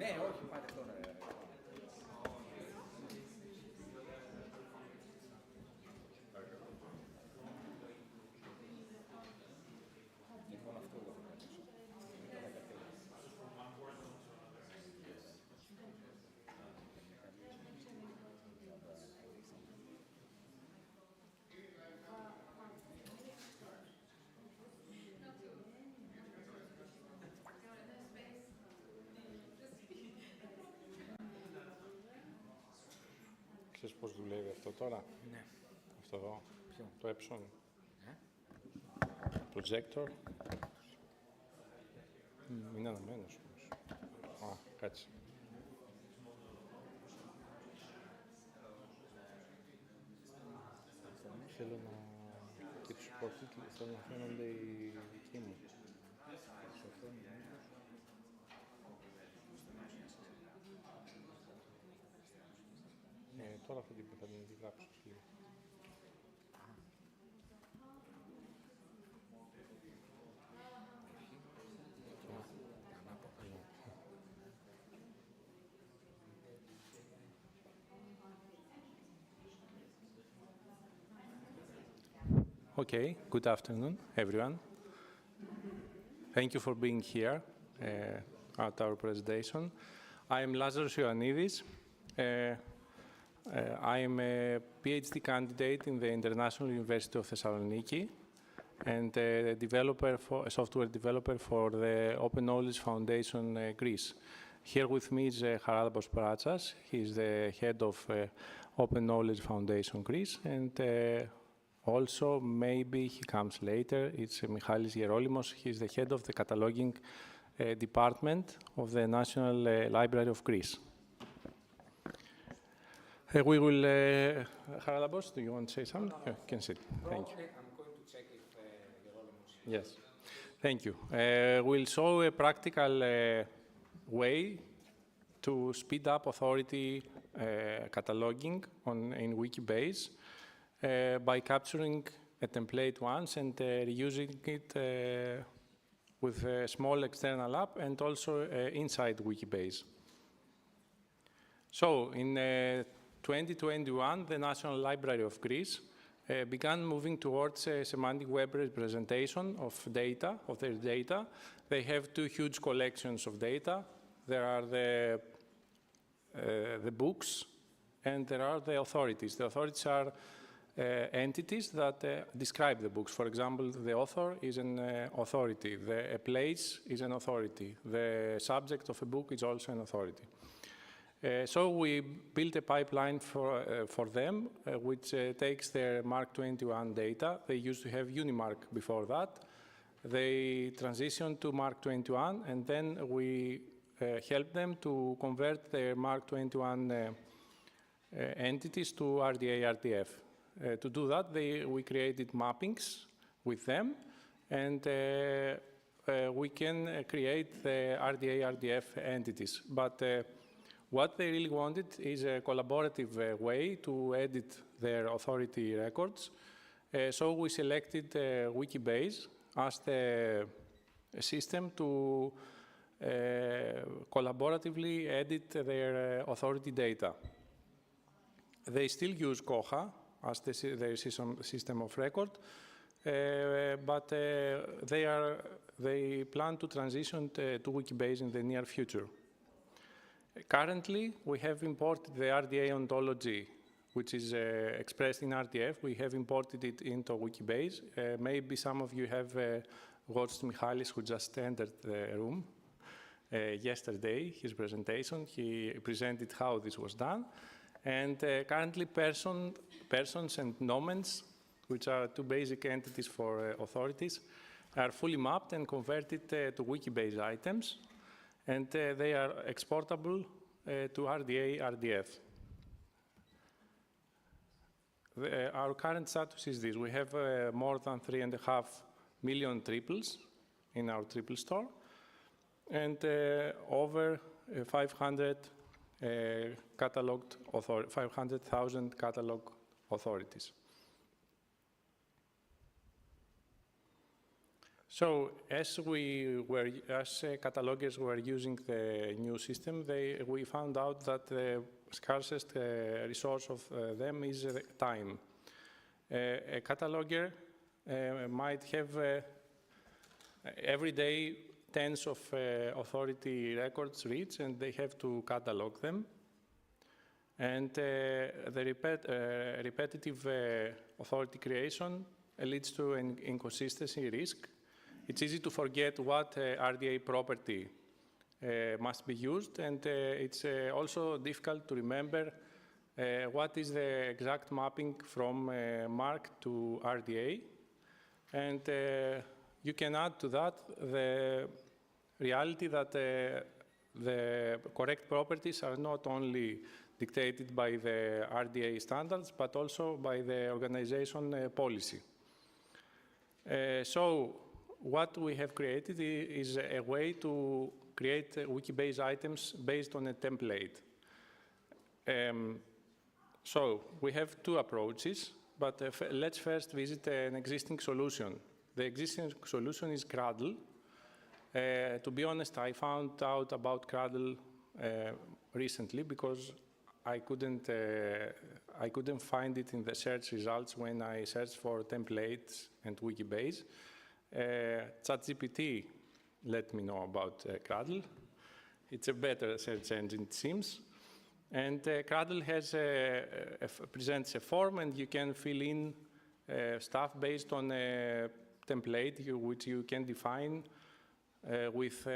Ναι, όχι, πάτε τώρα. Λοιπόν, αυτό εγώ θα κρατήσω. Ξέρεις πώς δουλεύει αυτό τώρα? Ναι. Αυτό εδώ. Ποιο? Το Epson. Projector. Είναι αναμένος όμως. Α, κάτσε. Θέλω να... και τους υπότιτλους θέλω να φαίνονται οι δικοί μου. Τώρα θα την γράψω λίγο. Okay, good afternoon, everyone. Thank you for being here at our presentation. I am Lazaros Ioannidis. I am a PhD candidate in the International University of Thessaloniki and a software developer for the Open Knowledge Foundation Greece. Here with me is Haralabos Pratsas. He is the head of Open Knowledge Foundation Greece, and also, maybe he comes later, it's Michalis Gerolimos. He is the head of the cataloging department of the National Library of Greece. We will, Haralabos, do you want to say something? You can sit. Thank you. I'm going to check if Gerolimos. Yes, thank you. We'll show a practical way to speed up authority cataloging in Wikibase. By capturing a template once and reusing it with a small external app and also inside Wikibase. So in 2021, the National Library of Greece began moving towards a semantic web representation of data, of their data. They have two huge collections of data. There are the books and there are the authorities. The authorities are entities that describe the books. For example, the author is an authority. A place is an authority. The subject of a book is also an authority. So we built a pipeline for them, which takes their Mark 21 data. They used to have Unimark before that. They transitioned to Mark 21, and then we help them to convert their Mark 21 entities to RDA, RDF. To do that, we created mappings with them, and we can create the RDA, RDF entities. But what they really wanted is a collaborative way to edit their authority records. So we selected Wikibase as the system to collaboratively edit their authority data. They still use Koha as their system of record, but they plan to transition to Wikibase in the near future. Currently, we have imported the RDA ontology, which is expressed in RDF. We have imported it into Wikibase. Maybe some of you have watched Michalis, who just entered the room yesterday, his presentation. He presented how this was done. And currently, persons and nomens, which are two basic entities for authorities, are fully mapped and converted to Wikibase items. And they are exportable to RDA, RDF. Our current status is this. We have more than 3.5 million triples in our triple store, and over 500,000 catalog authorities. So as catalogers were using the new system, we found out that the scarcest resource of them is time. A cataloger might have every day tens of authority records reach, and they have to catalog them. And the repetitive authority creation leads to an inconsistency risk. It's easy to forget what RDA property must be used, and it's also difficult to remember what is the exact mapping from MARC to RDA. And you can add to that the reality that the correct properties are not only dictated by the RDA standards, but also by the organization policy. So what we have created is a way to create Wikibase items based on a template. So we have two approaches, but let's first visit an existing solution. The existing solution is Cradle. To be honest, I found out about Cradle recently because I couldn't find it in the search results when I searched for templates and Wikibase. ChatGPT let me know about Cradle. It's a better search engine, it seems. And Cradle has presents a form, and you can fill in stuff based on a template which you can define with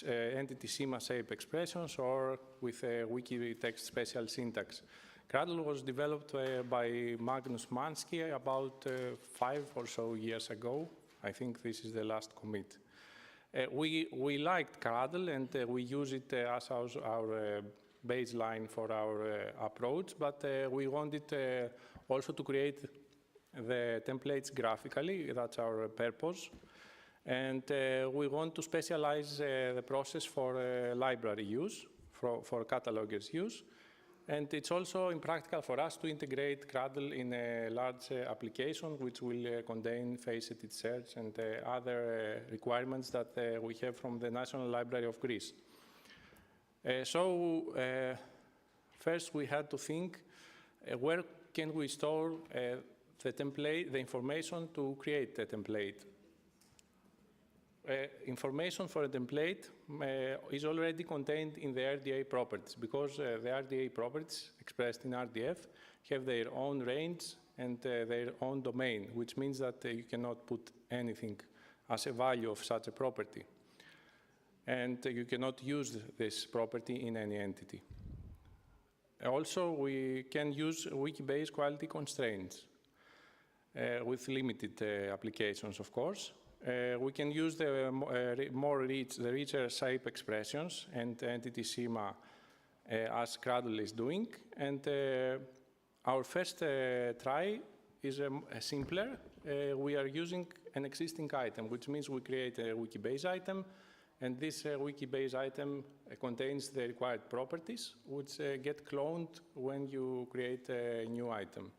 entity schema shape expressions or with a wiki text special syntax. Cradle was developed by Magnus Mansky about 5 or so years ago. I think this is the last commit. We liked Cradle, and we use it as our baseline for our approach, but we wanted also to create the templates graphically. That's our purpose. And we want to specialize the process for library use, for catalogers use. And it's also impractical for us to integrate Cradle in a large application which will contain face-edited search and other requirements that we have from the National Library of Greece. So first we had to think where can we store the template, the information to create a template. Information for a template is already contained in the RDA properties because the RDA properties expressed in RDF have their own range and their own domain, which means that you cannot put anything as a value of such a property. And you cannot use this property in any entity. Also, we can use Wikibase quality constraints with limited applications, of course. We can use the richer shape expressions and entity schema as Cradle is doing. And our first try is simpler. We are using an existing item, which means we create a Wikibase item. And this Wikibase item contains the required properties, which get cloned when you create a new item.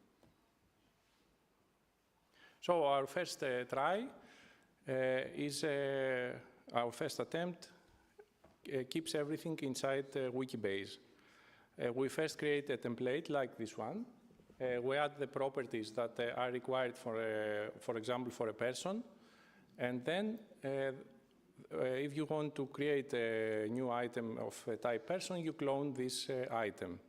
So our first try our first attempt keeps everything inside Wikibase. We first create a template like this one. We add the properties that are required for example, for a person. And then if you want to create a new item of type person, you clone this item.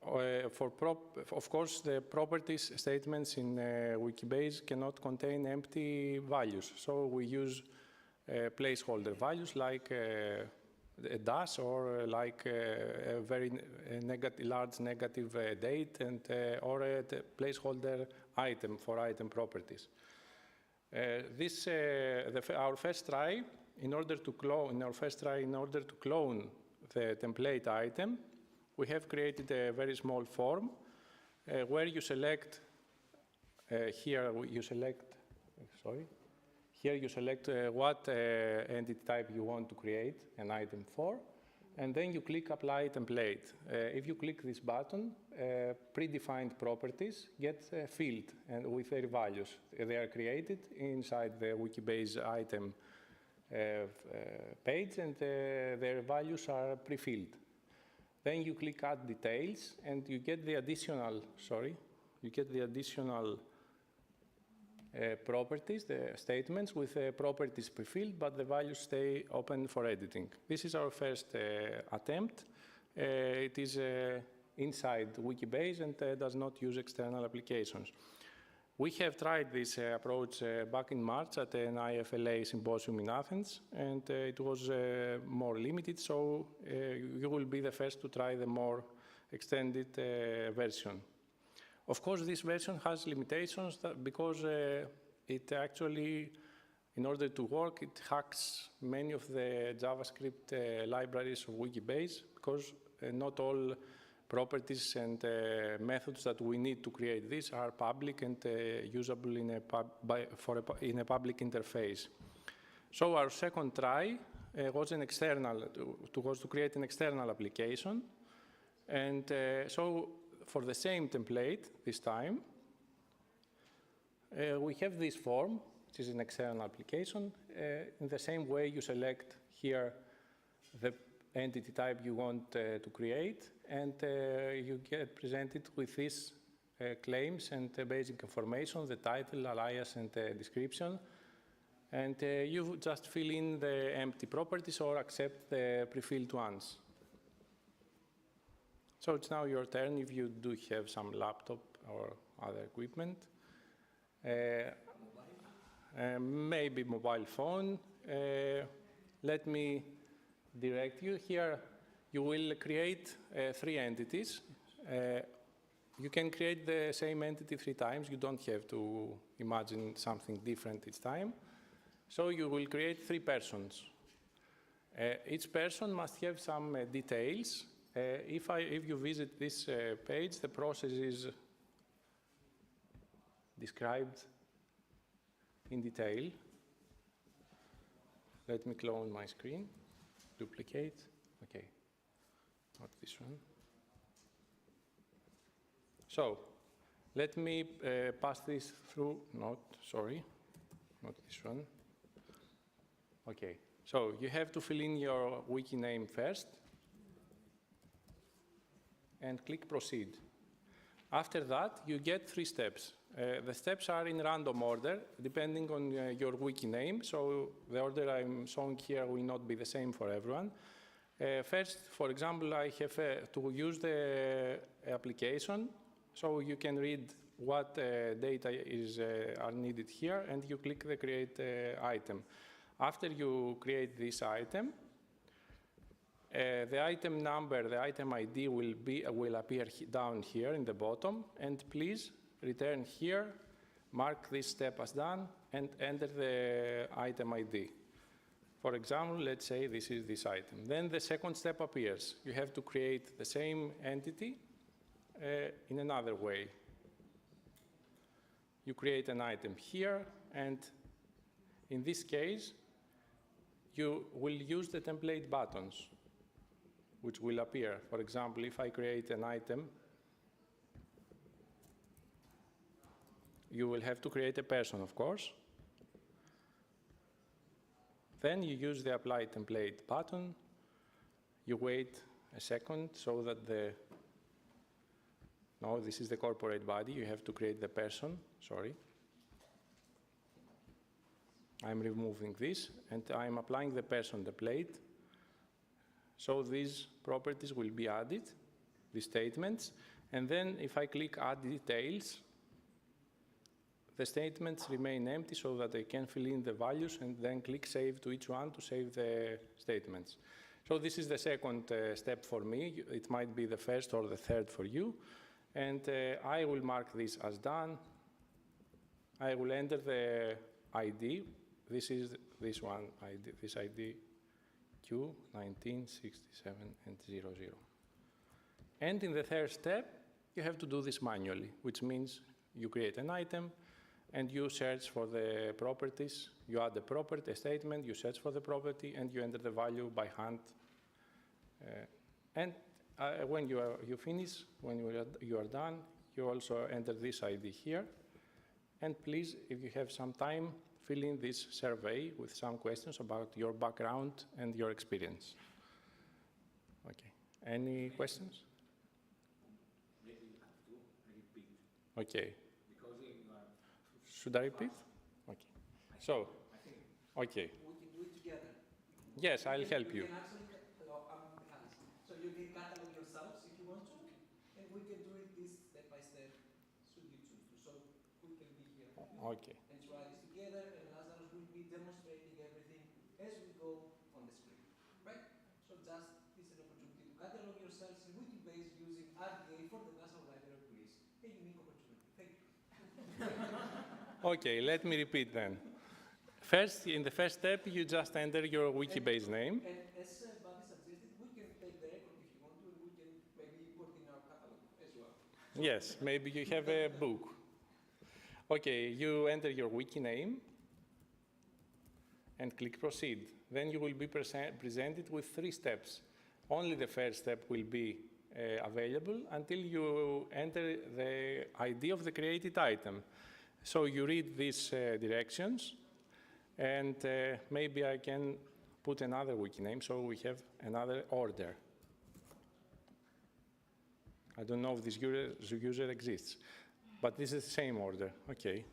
Of course, the properties statements in Wikibase cannot contain empty values. So we use placeholder values like a dash or like a very large negative date and or a placeholder item for item properties. Our first try, in order to clone the template item, we have created a very small form where you select, here you select what entity type you want to create an item for. And then you click Apply Template. If you click this button, predefined properties get filled and with their values. They are created inside the Wikibase item page, and their values are pre-filled. Then you click Add Details, and you get the additional, properties, the statements with properties pre-filled, but the values stay open for editing. This is our first attempt. It is inside Wikibase and does not use external applications. We have tried this approach back in March at an IFLA symposium in Athens, and it was more limited, so you will be the first to try the more extended version. Of course, this version has limitations because it actually, in order to work, it hacks many of the JavaScript libraries of Wikibase, because not all properties and methods that we need to create this are public and usable in a public interface. So our second try was to create an external application, and so for the same template this time, we have this form, which is an external application. In the same way, you select here the entity type you want to create, and you get presented with these claims and basic information, the title, alias, and description. And you just fill in the empty properties or accept the pre-filled ones. So it's now your turn if you do have some laptop or other equipment. Maybe mobile phone. Let me direct you here. You will create 3 entities. You can create the same entity 3 times. You don't have to imagine something different each time. So you will create 3 persons. Each person must have some details. If you visit this page, the process is described in detail. Let me clone my screen, duplicate. Okay, not this one. So let me pass this through. Not this one. Okay, so you have to fill in your wiki name first and click Proceed. After that, you get 3 steps. The steps are in random order, depending on your wiki name, so the order I'm showing here will not be the same for everyone. First, for example, I have to use the application, so you can read what data are needed here, and you click the Create Item. After you create this item, the item number, the item ID will appear down here in the bottom, and please return here, mark this step as done, and enter the item ID. For example, let's say this is this item. Then the second step appears. You have to create the same entity in another way. You create an item here, and in this case, you will use the template buttons, which will appear. For example, if I create an item, you will have to create a person, of course. Then you use the Apply Template button. You wait a second so that no, this is the corporate body. You have to create the person, sorry. I'm removing this, and I'm applying the person template. So these properties will be added, these statements. And then if I click Add Details, the statements remain empty so that I can fill in the values, and then click Save to each one to save the statements. So this is the second step for me. It might be the first or the third for you. And I will mark this as done. I will enter the ID. This is this one, this ID Q1967 and 00. And in the third step, you have to do this manually, which means you create an item and you search for the properties. You add the property, a statement, you search for the property, and you enter the value by hand And when you finish, when you are done, you also enter this ID here. And please, if you have some time, fill in this survey with some questions about your background and your experience. Okay. Any questions? Maybe you have to repeat. Okay. Because you are... Should I repeat? Okay. So, okay. We can do it together. Yes, I'll help you. Can actually, hello, I'm Hans. So you can catalog yourselves if you want to, and we can do it this step by step, should you choose to. So we can be here Okay. and try this together, and Lazarus will be demonstrating everything as we go on the screen, right? So just this is an opportunity to catalog yourselves in Wikibase using RDA for the National Library of Greece. A unique opportunity. Thank you. Okay, let me repeat then. First, in the first step, you just enter your Wikibase name. And as Buddy suggested, we can take the record if you want to, and we can maybe put in our catalog as well. Yes, maybe you have a book. Okay, you enter your wiki name and click proceed. Then you will be presented with 3 steps. Only the first step will be available until you enter the ID of the created item. So you read these directions, and maybe I can put another wiki name so we have another order. I don't know if this user exists, but this is the same order. Okay.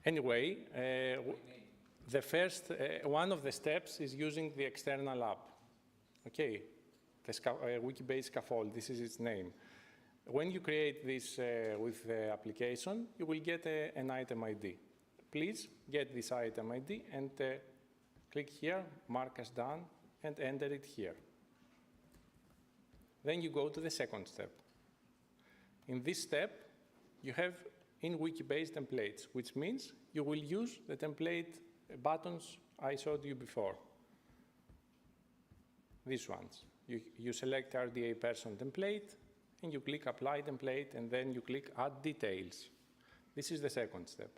Anyway, the first, one of the steps is using the external app. Okay, the Wikibase scaffold, this is its name. When you create this with the application, you will get an item ID. Please get this item ID and click here, mark as done, and enter it here. Then you go to the second step. In this step, you have in Wikibase templates, which means you will use the template buttons I showed you before. These ones. You select RDA person template, and you click apply template, and then you click add details. This is the second step.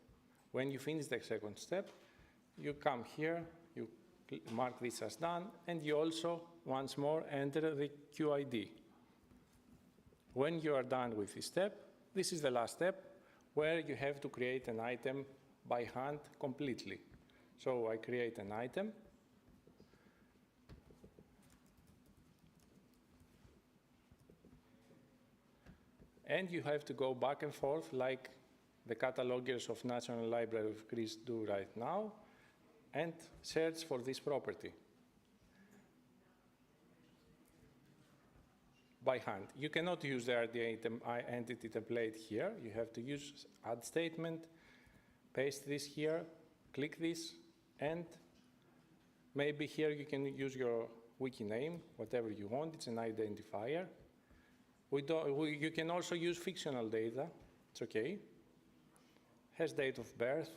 When you finish the second step, you come here, you mark this as done, and you also, once more, enter the QID. When you are done with this step, this is the last step, where you have to create an item by hand completely. So I create an item. And you have to go back and forth like the catalogers of National Library of Greece do right now, and search for this property by hand. You cannot use the RDA entity template here. You have to use add statement, paste this here, click this, and maybe here you can use your wiki name, whatever you want. It's an identifier. You can also use fictional data. It's okay. Has date of birth.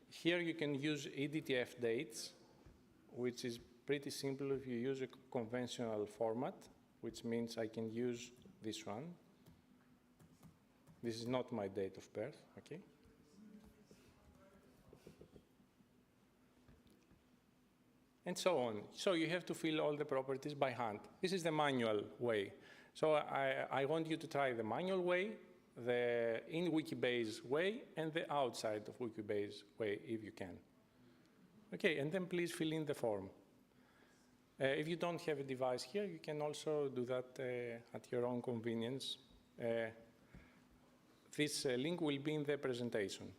Here you can use EDTF dates, which is pretty simple if you use a conventional format, which means I can use this one. This is not my date of birth, okay? And so on. So you have to fill all the properties by hand. This is the manual way. So I want you to try the manual way, the in Wikibase way, and the outside of Wikibase way, if you can. Okay, and then please fill in the form. If you don't have a device here, you can also do that at your own convenience. This link will be in the presentation.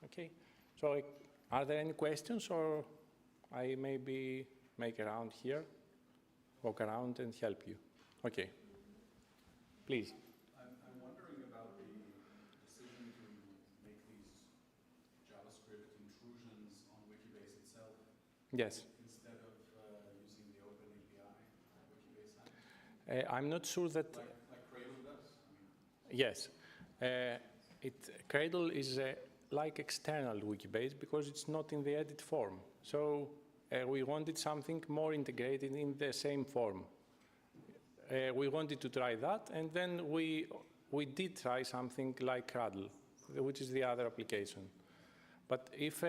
Okay, so are there any questions, or I maybe make around here, walk around and help you? Okay, please. I'm wondering about the decision to make these JavaScript intrusions on Wikibase itself. Yes. Instead of using the Open API Wikibase has. I'm not sure that... Like Cradle does? Yes. Cradle is like external Wikibase because it's not in the edit form. So we wanted something more integrated in the same form. We wanted to try that, and then we did try something like Cradle, which is the other application. But if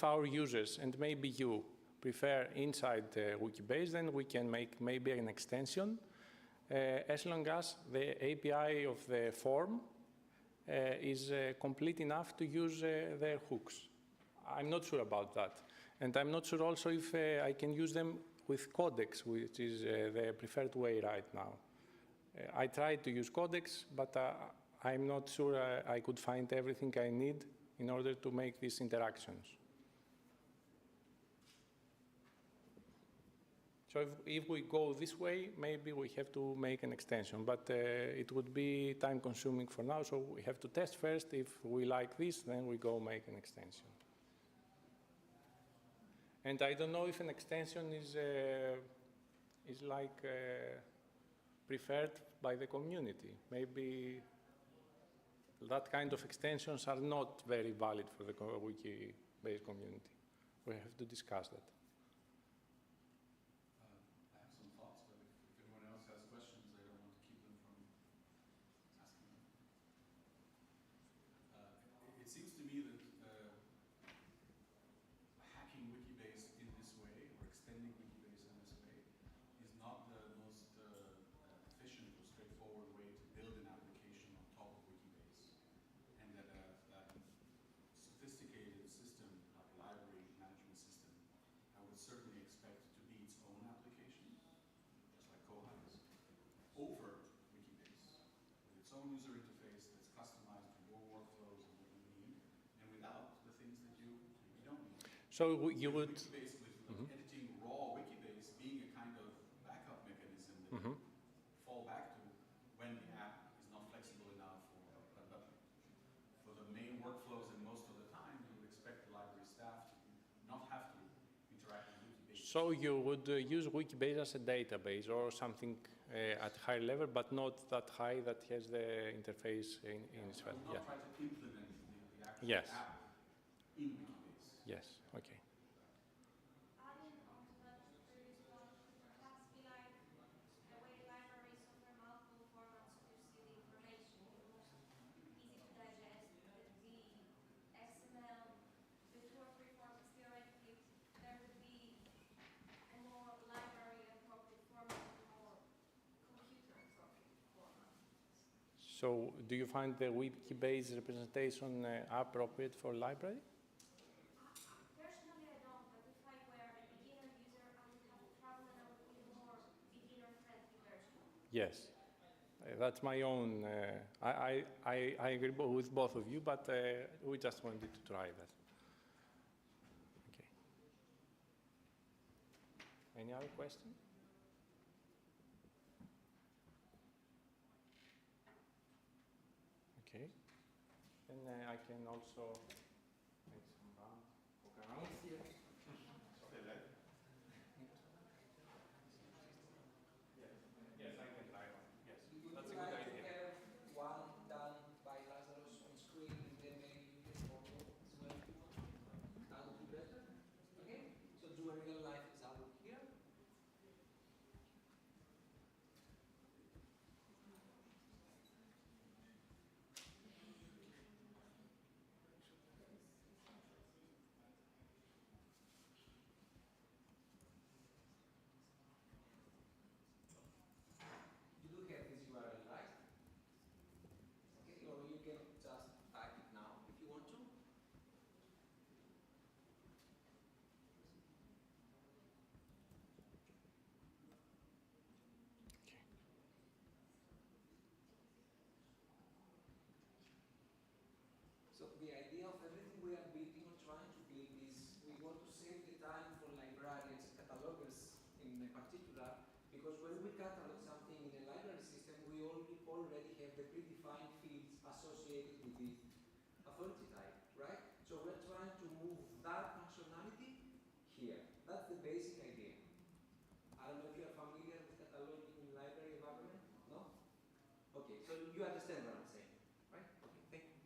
our users, and maybe you, prefer inside Wikibase, then we can make maybe an extension as long as the API of the form is complete enough to use their hooks. I'm not sure about that. And I'm not sure also if I can use them with Codex, which is the preferred way right now. I tried to use Codex, but I'm not sure I could find everything I need in order to make these interactions. So if we go this way, maybe we have to make an extension, but it would be time-consuming for now, so we have to test first. If we like this, then we go make an extension. And I don't know if an extension is like preferred by the community. Maybe that kind of extensions are not very valid for the Wikibase community. We have to discuss that. I have some thoughts, but if anyone else has questions, I don't want to keep them from asking them. It seems to me that hacking Wikibase in this way, or extending Wikibase in this way, is not the most efficient or straightforward way to build an application on top of Wikibase. And that a sophisticated system, like a library management system, I would certainly expect to be its own application, just like Koha is, over Wikibase, with its own user interface that's customized to your workflows and what you need, and without the things that you don't need. So you would... Wikibase with editing raw Wikibase being a kind of backup mechanism that you fall back to when the app is not flexible enough, or but for the main workflows and most of the time, you would expect the library staff to not have to interact with Wikibase. So you would use Wikibase as a database or something at higher level, but not that high that has the interface in itself. I will not try to implement the actual Yes. app in Wikibase. Yes, okay. Adding on to that previous one, could perhaps be like the way libraries offer multiple formats to see the information, the most easy to digest, the XML, the 2 or 3 formats. Theoretically, there would be a more library-appropriate format, a more computer-appropriate format. So do you find the Wikibase representation appropriate for library? Personally, I don't, but if I were a beginner user, I would have trouble and I would need a more beginner-friendly version. Yes, that's my own. I agree with both of you, but we just wanted to try that. Okay. Any other question? Okay. Then I can also make some walk around here. Yes, I can try one. Yes, Would that's a you good like idea. to have one done by Lazarus on screen, and then maybe you can follow as well if you want? That would be better. Okay? So do a real life example here. You do have this URL, right? Okay, or you can just type it now if you want to. So the idea of everything we are building or trying to build is we want to save the time for librarians, catalogers in particular, because when we catalog something in a library system, we already have the predefined fields associated with the authority type, right? So we're trying to move that functionality here. That's the basic idea. I don't know if you're familiar with cataloging in library environment, no? Okay, so you understand what I'm saying, right? Okay, thank you.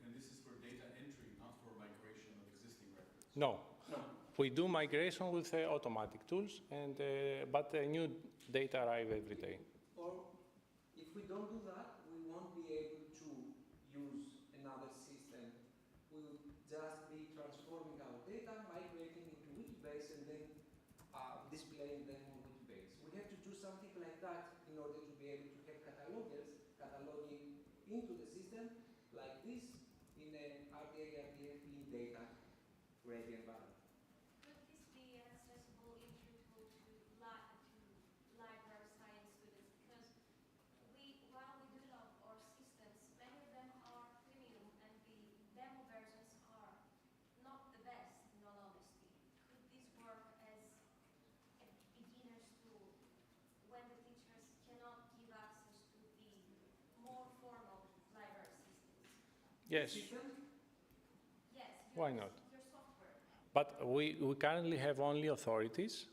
And this is for data entry, not for migration of existing records. No. No. We do migration with automatic tools, and but new data arrive every day. Or if we don't do that, we won't be able to use another system. We will just be transforming into the system like this in an RDA clean data ready environment. Could this be an accessible entry tool to library science students? Because while we do love our systems, many of them are premium and the demo versions are not the best, in all honesty. Could this work as a beginner's tool when the teachers cannot give access to the more formal library systems? Yes, Yes, why not? your software. But we currently have only authorities,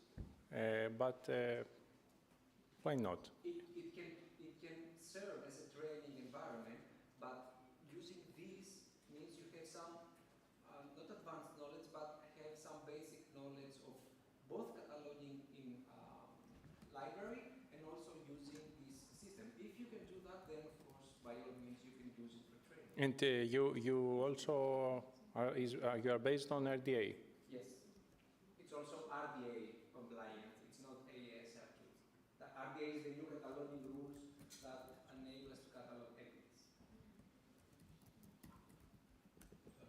but why not? It can serve as a training environment, but using these means you have some, not advanced knowledge, but have some basic knowledge of both cataloging in library and also using this system. If you can do that, then of course, by all means, you can use it for training. And you also you are based on RDA. Yes. It's also RDA compliant. It's not ASR2. The RDA is the new cataloging rules that enable us to catalog equities.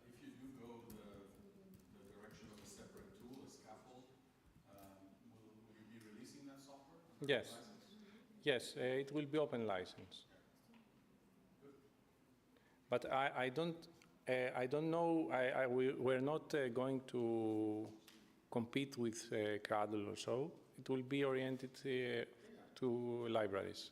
If you do go the direction of a separate tool, a scaffold, will you be releasing that software? Yes. Yes, it will be open license. But I don't know. We're not going to compete with Gradle or so. It will be oriented to libraries.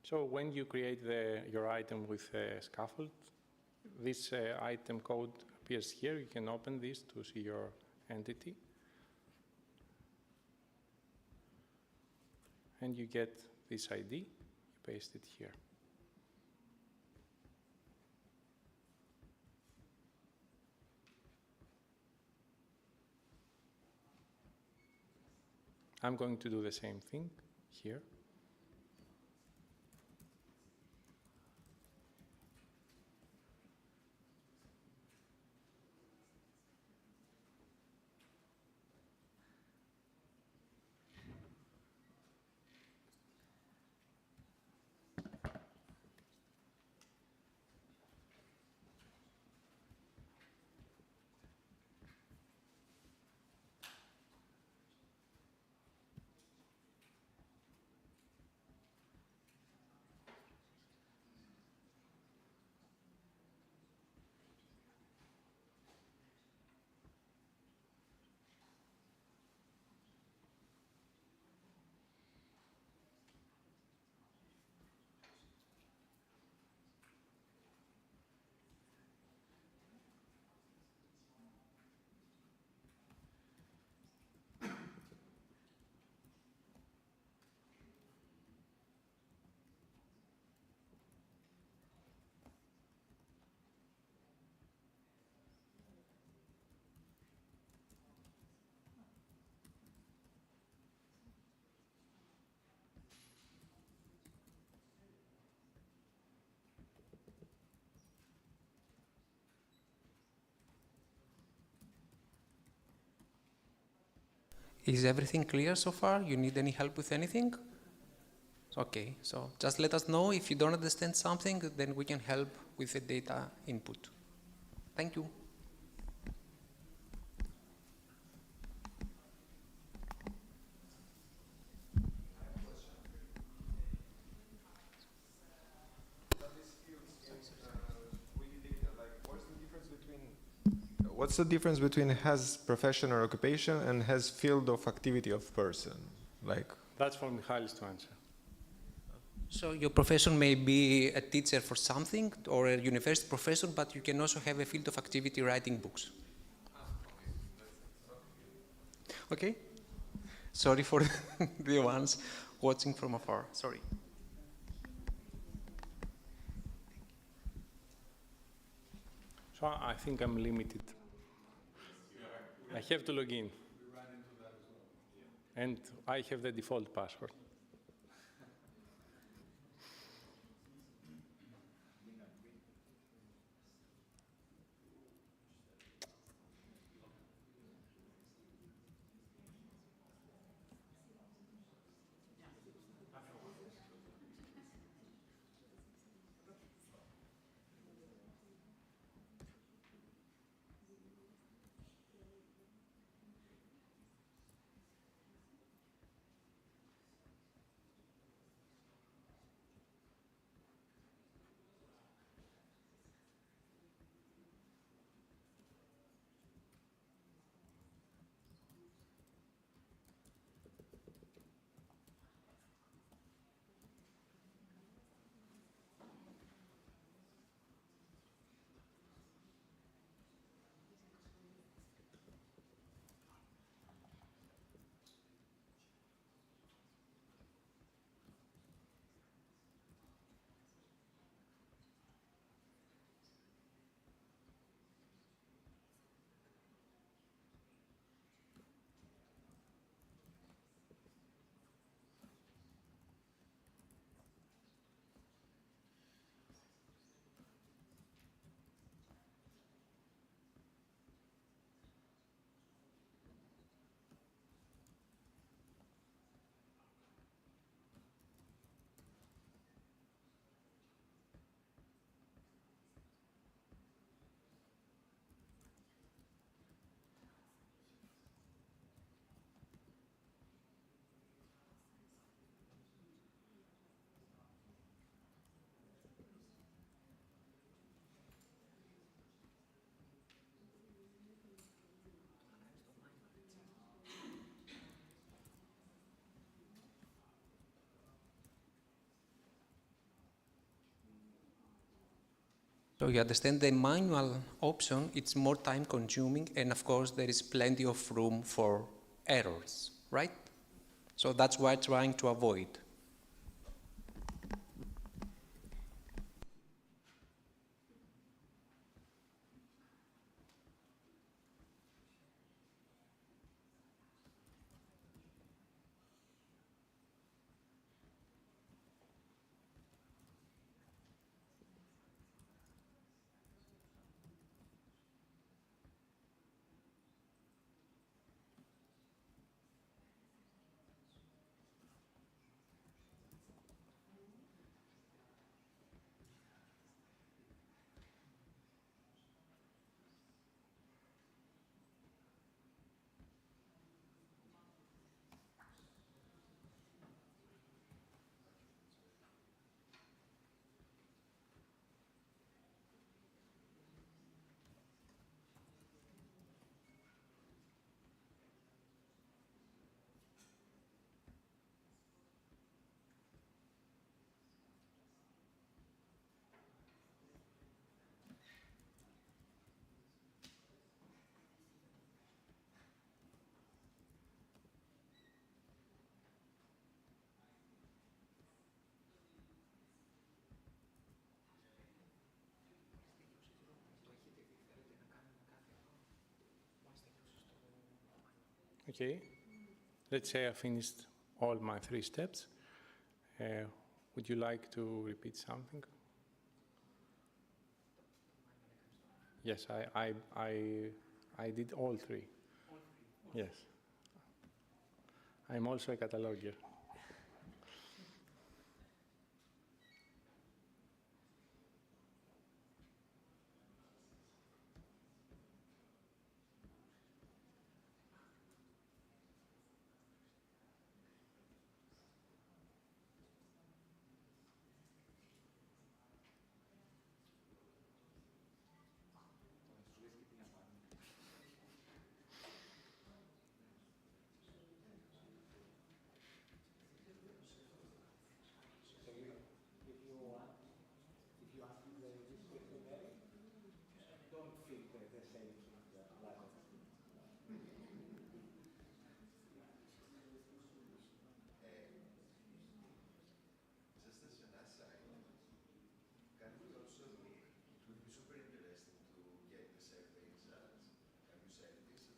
So when you create your item with a scaffold, this item code appears here. You can open this to see your entity. And you get this ID. You paste it here. I'm going to do the same thing here. Is everything clear so far? You need any help with anything? Okay, so just let us know if you don't understand something, then we can help with the data input. Thank you. What's the difference between has profession or occupation and has field of activity of person? Like That's for Michalis to answer. So your profession may be a teacher for something or a university professor, but you can also have a field of activity writing books. Okay? Sorry for the ones watching from afar. Sorry. So I think I'm limited. I have to log in. We ran into that as well. And I have the default password. So you understand the manual option, it's more time consuming, and of course there is plenty of room for errors, right? So that's what I'm trying to avoid. Okay, let's say I finished all my 3 steps. Would you like to repeat something? Yes, I did all 3. Yes. I'm also a cataloger.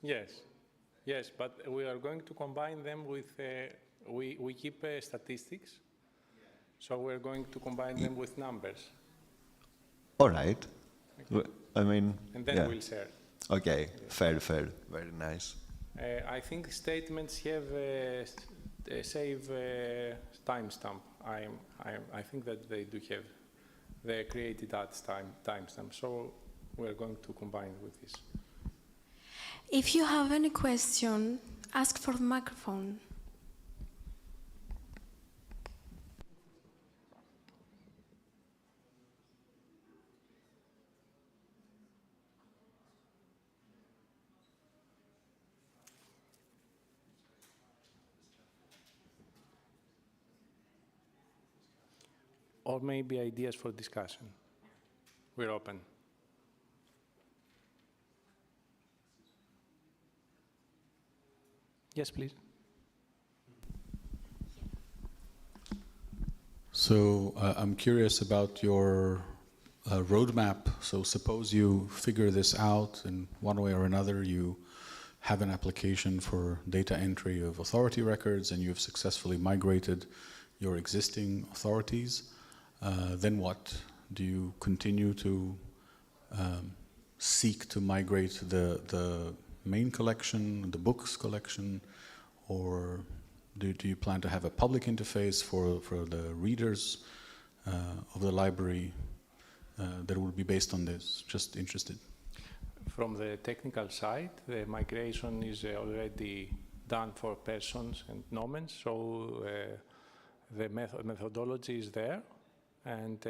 Yes, yes, but we are going to combine them with, we keep statistics, so we're going to combine them with numbers. All right. Okay. I mean, And then yeah. we'll share. Okay, fair, very nice. I think statements have a save timestamp. I think that they do have the created at timestamp, so we're going to combine with this. If you have any question, ask for the microphone. Or maybe ideas for discussion. We're open. Yes, please. So I'm curious about your roadmap. So suppose you figure this out in one way or another, you have an application for data entry of authority records and you've successfully migrated your existing authorities. Then what? Do you continue to seek to migrate the main collection, the books collection, or do you plan to have a public interface for the readers of the library that will be based on this? Just interested. From the technical side, the migration is already done for persons and nomens, so the methodology is there, and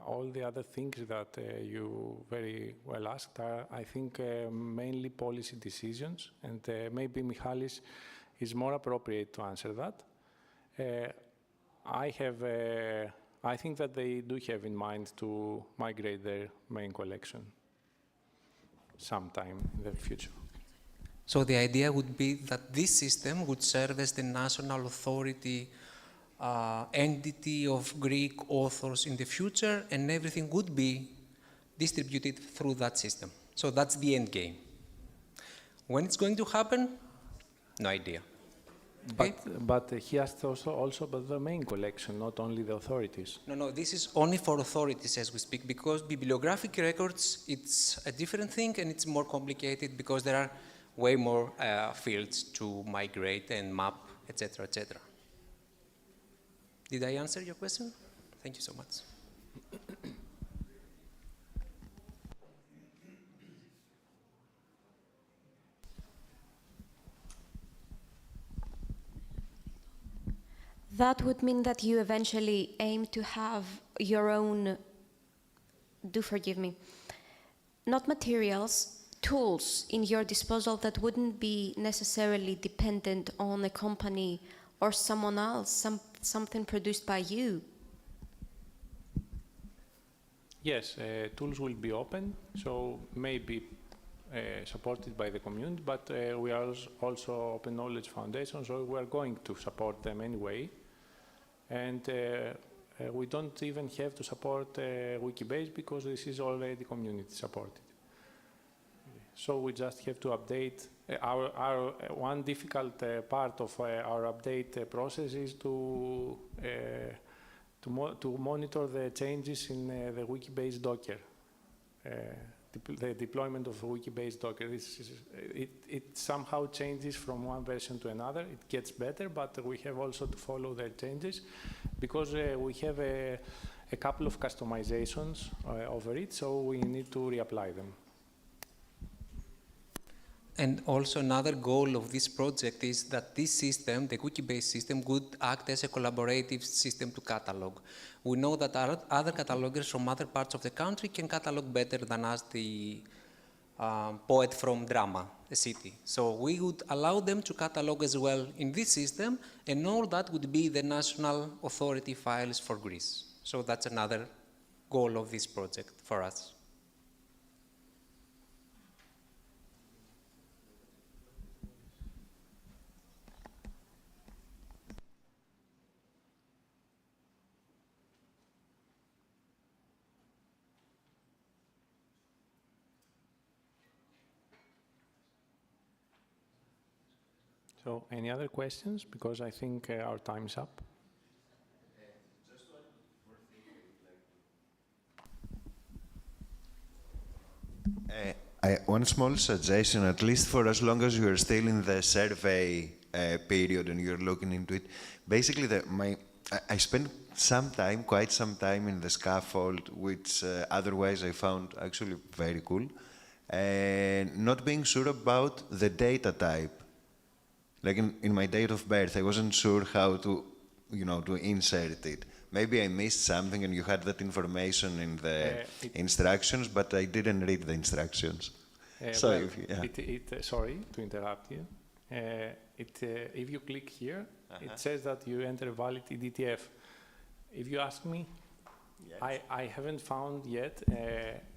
all the other things that you very well asked are, I think, mainly policy decisions, and maybe Michalis is more appropriate to answer that. I have I think that they do have in mind to migrate their main collection sometime in the future. So the idea would be that this system would serve as the national authority entity of Greek authors in the future, and everything would be distributed through that system. So that's the end game. When it's going to happen, no idea. Okay? But he asked also about the main collection, not only the authorities. No, this is only for authorities as we speak, because bibliographic records, it's a different thing and it's more complicated because there are way more fields to migrate and map, etc., etc. Did I answer your question? Thank you so much. That would mean that you eventually aim to have your own, do forgive me, not materials, tools in your disposal that wouldn't be necessarily dependent on a company or someone else, something produced by you. Yes, tools will be open, so maybe supported by the community, but we are also Open Knowledge Foundation, so we are going to support them anyway. And we don't even have to support Wikibase because this is already community supported. So we just have to update. Our one difficult part of our update process is to monitor the changes in the Wikibase Docker. The deployment of Wikibase Docker. It somehow changes from one version to another. It gets better, but we have also to follow their changes because we have a couple of customizations over it, so we need to reapply them. And also another goal of this project is that this system, the Wikibase system, would act as a collaborative system to catalog. We know that other catalogers from other parts of the country can catalog better than us, the poet from Drama, a city. So we would allow them to catalog as well in this system, and all that would be the national authority files for Greece. So that's another goal of this project for us. So, any other questions? Because I think our time is up. Just one more thing. One small suggestion, at least for as long as you're still in the survey period and you're looking into it. Basically, I spent quite some time in the scaffold, which otherwise I found actually very cool, and not being sure about the data type. Like in my date of birth, I wasn't sure how to, to insert it. Maybe I missed something and you had that information in the instructions, but I didn't read the instructions. Sorry to interrupt you. If you click here, it says that you enter valid EDTF. If you ask me, yes. I haven't found yet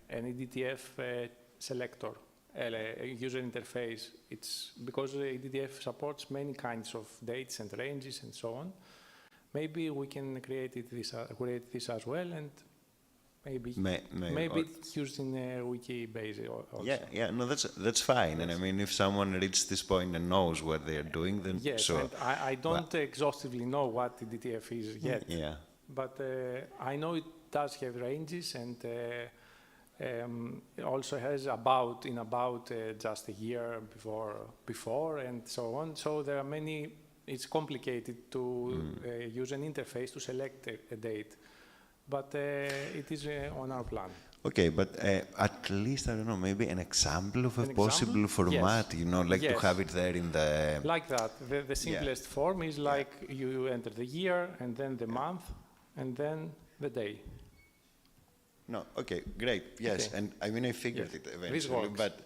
an EDTF selector. User interface. It's because EDTF supports many kinds of dates and ranges and so on. Maybe we can create this as well, and maybe it's used in Wikibase also. Yeah. No, that's fine. Yes. And I mean, if someone reaches this point and knows what they are doing, then yes. Sure. And I don't exhaustively know what EDTF is yet. Yeah. But I know it does have ranges and. It also has about just a year before and so on. So there are many. It's complicated to use an interface to select a date, but it is on our plan. Okay, but at least I don't know, maybe an example of a possible format. Yes. To have it there in the. Like that. The simplest form is like you enter the year and then the month and then the day. No, okay, great, yes, okay. And I mean I figured it eventually, but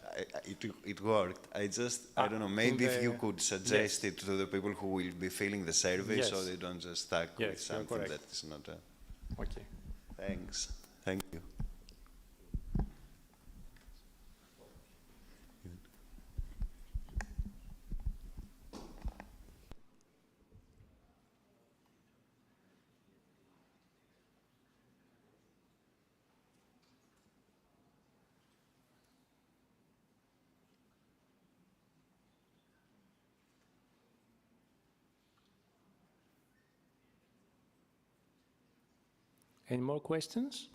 it worked. I don't know, maybe if you could suggest it to the people who will be filling the survey so they don't just stuck with something that is not a... Okay. Thanks. Thank you. Any more questions?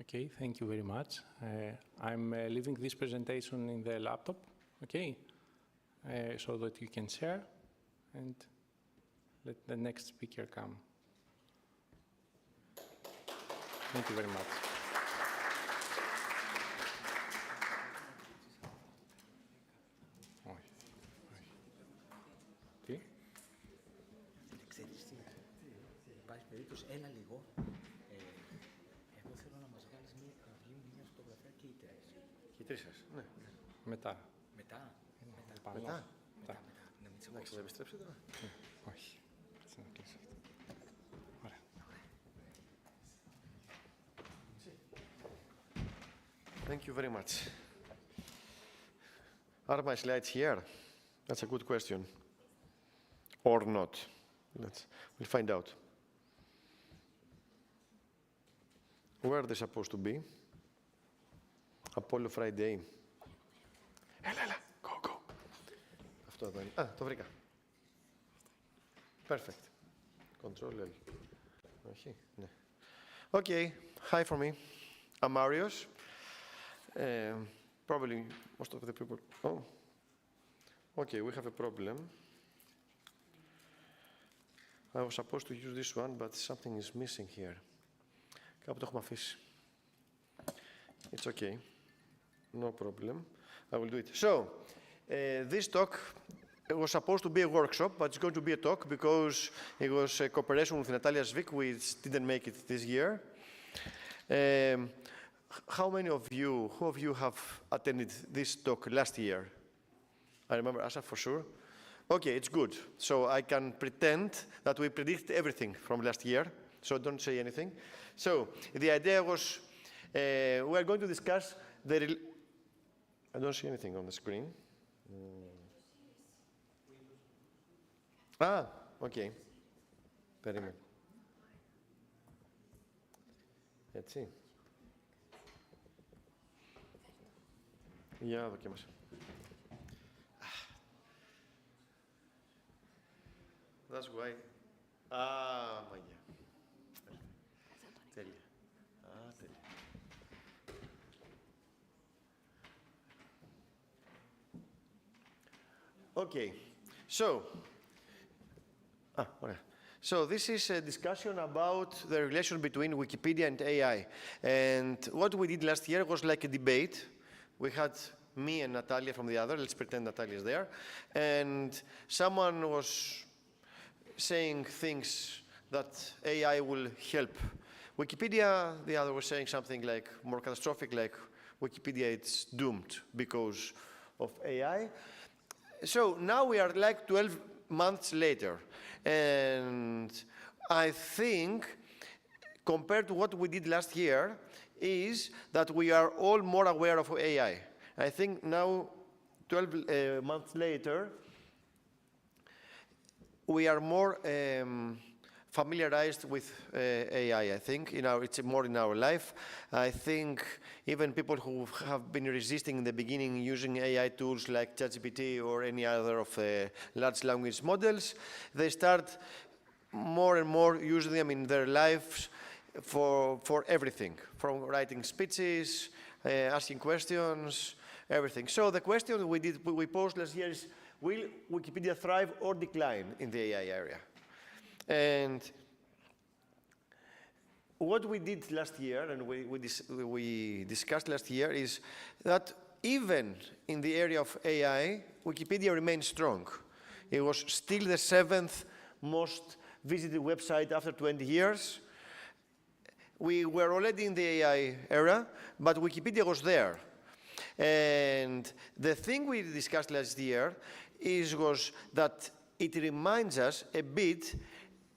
Okay, thank you very much. I'm leaving this presentation in the laptop, okay, so that you can share and let the next speaker come. Thank you very much. Τι? Ξέρεις τι, υπάρχει περίπτωση, έλα λίγο. Εγώ θέλω να μας βγάλεις να βγει μια φωτογραφία και οι τρεις. Και οι τρεις σας, ναι. Μετά. Μετά. Μετά. Να μην Εντάξει, θα επιστρέψετε τώρα. Όχι. Έτσι να κλείσω αυτό. Ωραία. Thank you very much. Are my slides here? That's a good question. Or not. We'll find out. Where are they supposed to be? Apollo Friday. Έλα, go. Αυτό εδώ είναι. Α, το βρήκα. Perfect. Control L. Όχι, ναι. Okay, hi from me. I'm Marios. Probably most of the people... Oh. Okay, we have a problem. I was supposed to use this one, but something is missing here. Κάπου το έχουμε αφήσει. It's okay. No problem. I will do it. So, this talk was supposed to be a workshop, but it's going to be a talk because it was a cooperation with Natalia Zvik, which didn't make it this year. Who of you have attended this talk last year? I remember Asaf for sure. Okay, it's good. So I can pretend that we predicted everything from last year, so don't say anything. So the idea was we are going to discuss the... I don't see anything on the screen. Ah, okay. Περίμενε. Έτσι. Για να δοκίμασα. That's why. Α, μαγιά. Τέλεια. Α, τέλεια. Okay, so, so this is a discussion about the relation between Wikipedia and AI. And what we did last year was like a debate. We had me and Natalia from the other, let's pretend Natalia is there, and someone was saying things that AI will help Wikipedia, the other was saying something like more catastrophic, like Wikipedia it's doomed because of AI. So now we are like 12 months later, and I think compared to what we did last year is that we are all more aware of AI. I think now, 12 months later, we are more familiarized with AI, I think. It's more in our life. I think even people who have been resisting in the beginning using AI tools like ChatGPT or any other of the large language models, they start more and more using them in their lives for everything, from writing speeches, asking questions, everything. So the question we posed last year is, will Wikipedia thrive or decline in the AI area? And what we did last year, and we discussed last year, is that even in the area of AI, Wikipedia remains strong. It was still the 7th most visited website after 20 years. We were already in the AI era, but Wikipedia was there. And the thing we discussed last year was that it reminds us a bit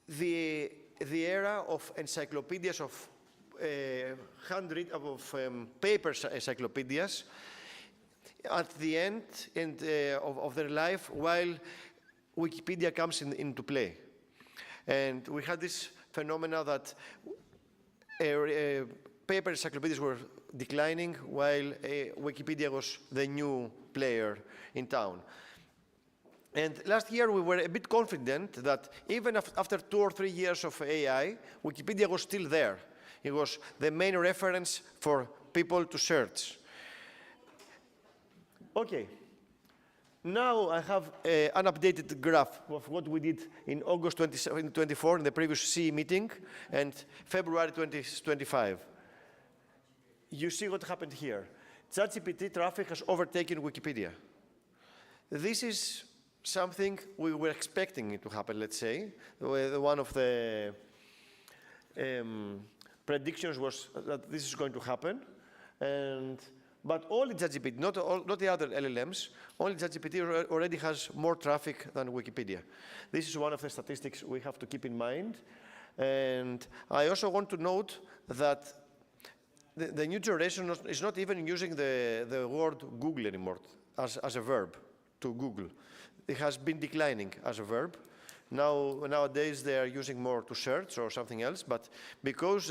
the era of encyclopedias, of hundreds of paper encyclopedias at the end of their life, while Wikipedia comes into play. And we had this phenomena that paper encyclopedias were declining, while Wikipedia was the new player in town. And last year we were a bit confident that even after 2 or 3 years of AI, Wikipedia was still there. It was the main reference for people to search. Okay. Now I have an updated graph of what we did in August 2024 in the previous CEE meeting and February 2025. You see what happened here. ChatGPT traffic has overtaken Wikipedia. This is something we were expecting it to happen, let's say. One of the predictions was that this is going to happen. But only ChatGPT, not the other LLMs, only ChatGPT already has more traffic than Wikipedia. This is one of the statistics we have to keep in mind. And I also want to note that the new generation is not even using the word Google anymore as a verb, to Google. It has been declining as a verb. Nowadays they are using more to search or something else, but because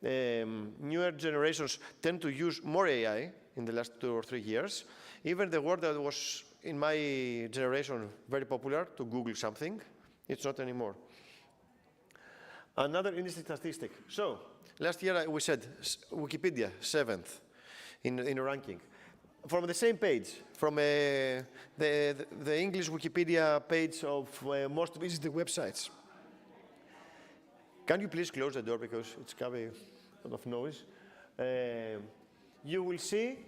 newer generations tend to use more AI in the last 2 or 3 years, even the word that was in my generation very popular, to Google something, it's not anymore. Another interesting statistic. So last year we said Wikipedia 7th in ranking. From the same page, from the English Wikipedia page of most visited websites. Can you please close the door because it's coming a lot of noise? You will see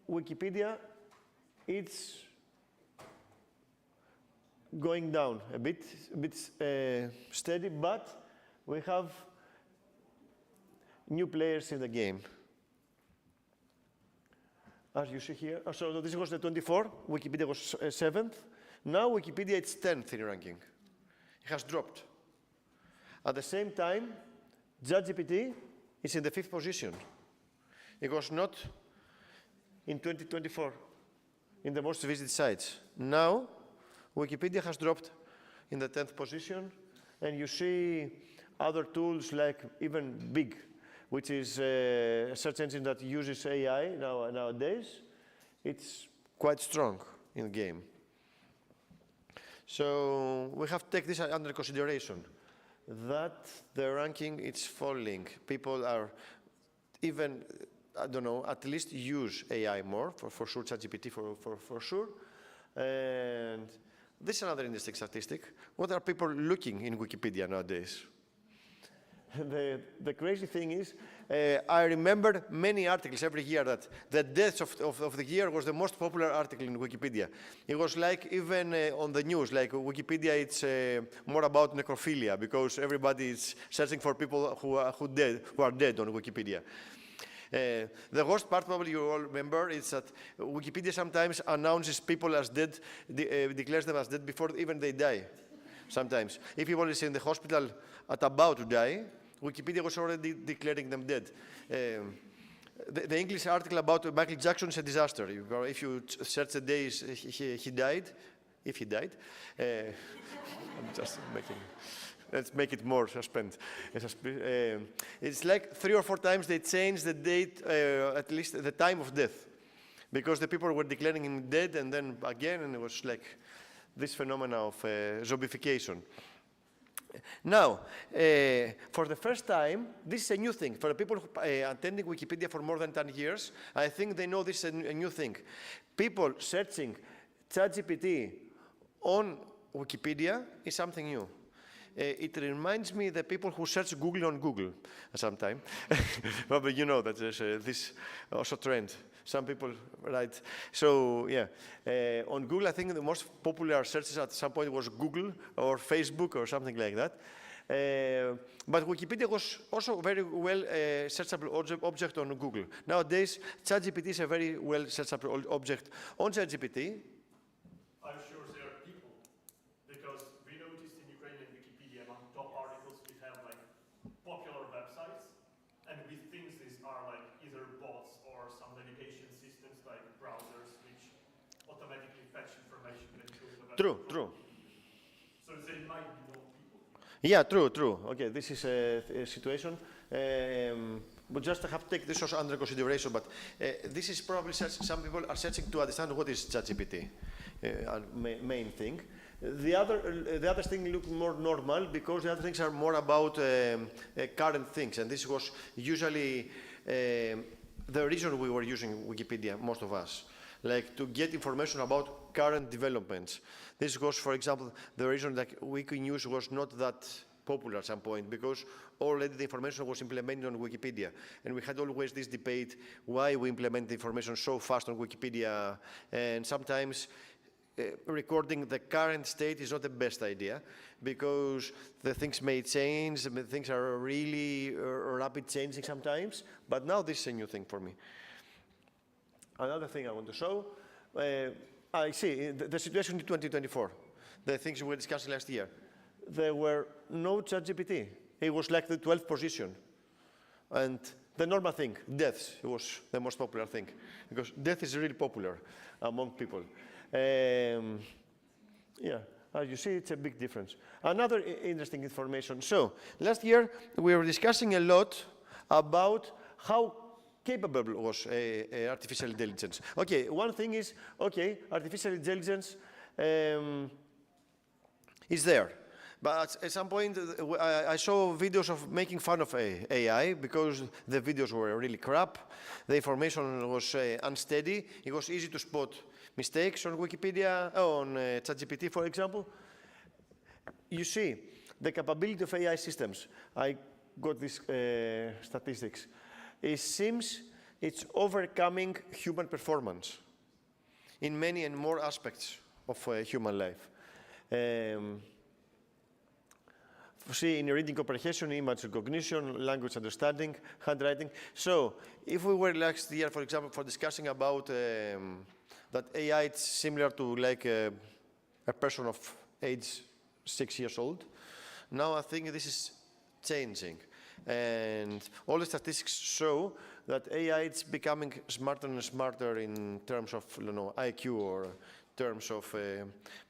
Wikipedia, it's going down a bit steady, but we have new players in the game. As you see here, so this was the 24, Wikipedia was 7th. Now Wikipedia is 10th in ranking. It has dropped. At the same time, ChatGPT is in the 5th position. It was not in 2024 in the most visited sites. Now, Wikipedia has dropped in the 10th position, and you see other tools like even Bing, which is a search engine that uses AI nowadays. It's quite strong in the game. So we have to take this under consideration, that the ranking is falling. People are even, I don't know, at least use AI more, for sure, ChatGPT for sure. And this is another interesting statistic. What are people looking in Wikipedia nowadays? The crazy thing is, I remember many articles every year that the deaths of the year was the most popular article in Wikipedia. It was like even on the news, like Wikipedia, it's more about necrophilia because everybody is searching for people who are dead on Wikipedia. The worst part, probably you all remember, is that Wikipedia sometimes announces people as dead, declares them as dead before even they die. Sometimes. If people is in the hospital about to die, Wikipedia was already declaring them dead. The English article about Michael Jackson is a disaster. If you search the days he died, if he died. I'm just making, let's make it more suspense. It's like 3 or 4 times they changed the date, at least the time of death, because the people were declaring him dead and then again, and it was like this phenomena of zombification. Now, for the first time, this is a new thing. For the people who, attending Wikipedia for more than 10 years, I think they know this is a new thing. People searching ChatGPT on Wikipedia is something new. It reminds me the people who search Google on Google sometimes. Probably you know that there's this also trend. Some people write. So yeah, on Google, I think the most popular searches at some point was Google or Facebook or something like that. But Wikipedia was also very well searchable object on Google. Nowadays, ChatGPT is a very well searchable object on ChatGPT. I'm sure there are people, because we noticed in Ukrainian Wikipedia among top articles we have like popular websites, and we think these are like either bots or some navigation systems like browsers which automatically fetch information when you go to the website. True. So they might be more people. Yeah, true. Okay, this is a situation. We just have to take this also under consideration, but this is probably some people are searching to understand what is ChatGPT, main thing. The other thing look more normal because the other things are more about current things, and this was usually the reason we were using Wikipedia, most of us, like to get information about current developments. This was, for example, the reason that Wikinews was not that popular at some point, because already the information was implemented on Wikipedia. And we had always this debate why we implement the information so fast on Wikipedia, and sometimes recording the current state is not the best idea, because the things may change, things are really rapid changing sometimes, but now this is a new thing for me. Another thing I want to show, I see the situation in 2024, the things we were discussing last year. There were no ChatGPT. It was like the 12th position. And the normal thing, deaths, it was the most popular thing, because death is really popular among people. Yeah, as you see, it's a big difference. Another interesting information. So, last year, we were discussing a lot about how capable was artificial intelligence. Okay, one thing is, okay, artificial intelligence is there. But at some point, I saw videos of making fun of AI because the videos were really crap. The information was unsteady. It was easy to spot mistakes on Wikipedia, on ChatGPT, for example. You see, the capability of AI systems, I got these statistics. It seems it's overcoming human performance in many and more aspects of human life. See, in reading comprehension, image recognition, language understanding, handwriting. So, if we were last year, for example, for discussing about that AI is similar to like a person of age 6 years old, now I think this is changing. And all the statistics show that AI is becoming smarter and smarter in terms of, you know, IQ or terms of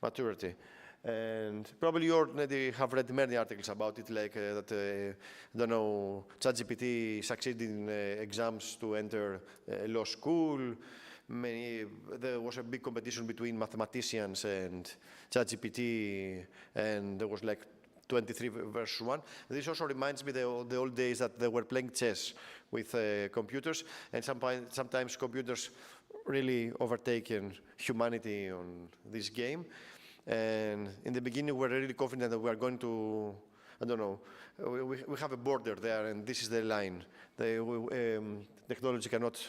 maturity. And probably you already have read many articles about it, like that, I don't know, ChatGPT succeeded in exams to enter law school. There was a big competition between mathematicians and ChatGPT, and there was like 23 versus 1. This also reminds me the old days that they were playing chess with computers, and sometimes computers really overtaken humanity on this game. And in the beginning, we were really confident that we are going to, I don't know, we have a border there, and this is the line. The technology cannot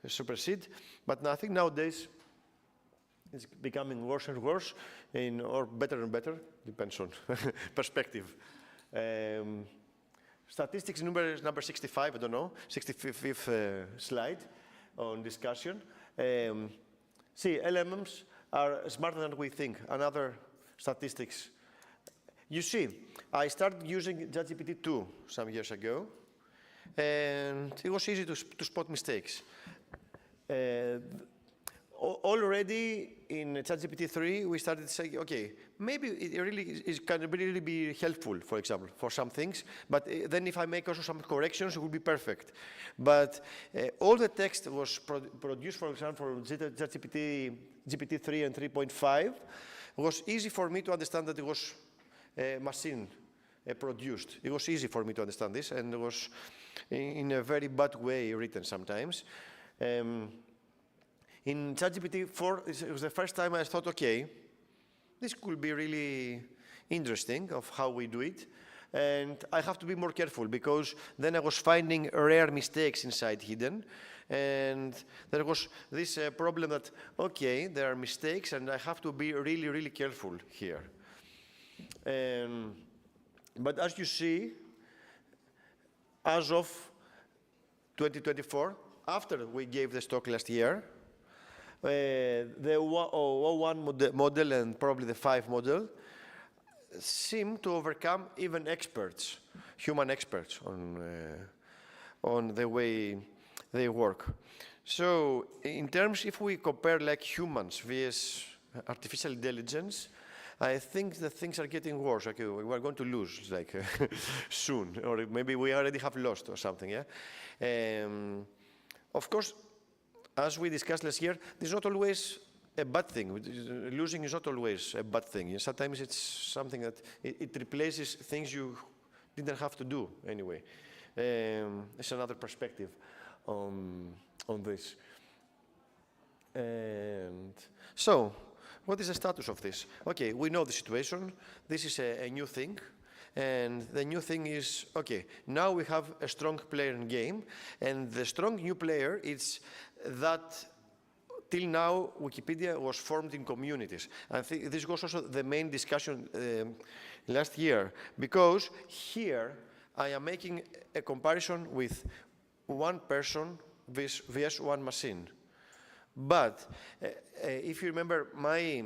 supersede. But I think nowadays, it's becoming worse and worse, or better and better, depends on perspective. Statistics number 65, I don't know, 65th slide on discussion. See, LLMs are smarter than we think. Another statistics. You see, I started using ChatGPT 2 some years ago, and it was easy to spot mistakes. already in ChatGPT 3, we started saying, okay, maybe it really can really be helpful, for example, for some things, but then if I make also some corrections, it will be perfect. But all the text was produced, for example, for GPT 3 and 3.5, it was easy for me to understand that it was machine produced. It was easy for me to understand this, and it was in a very bad way written sometimes. In ChatGPT 4, it was the first time I thought, okay, this could be really interesting of how we do it. And I have to be more careful because then I was finding rare mistakes inside hidden. And there was this problem that, okay, there are mistakes and I have to be really, really careful here. But as you see, as of 2024, after we gave this talk last year, the 01 model and probably the 5 model seem to overcome even experts, human experts, on the way they work. So in terms, if we compare like humans vs artificial intelligence, I think that things are getting worse. Okay, we are going to lose like soon, or maybe we already have lost or something. Yeah. Of course, as we discussed last year, this is not always a bad thing. Losing is not always a bad thing. Sometimes it's something that it replaces things you didn't have to do anyway. It's another perspective on this. And so, what is the status of this? Okay, we know the situation. This is a new thing. And the new thing is, okay, now we have a strong player in game. And the strong new player is that till now, Wikipedia was formed in communities. I think this was also the main discussion last year, because here I am making a comparison with one person vs one machine. But if you remember my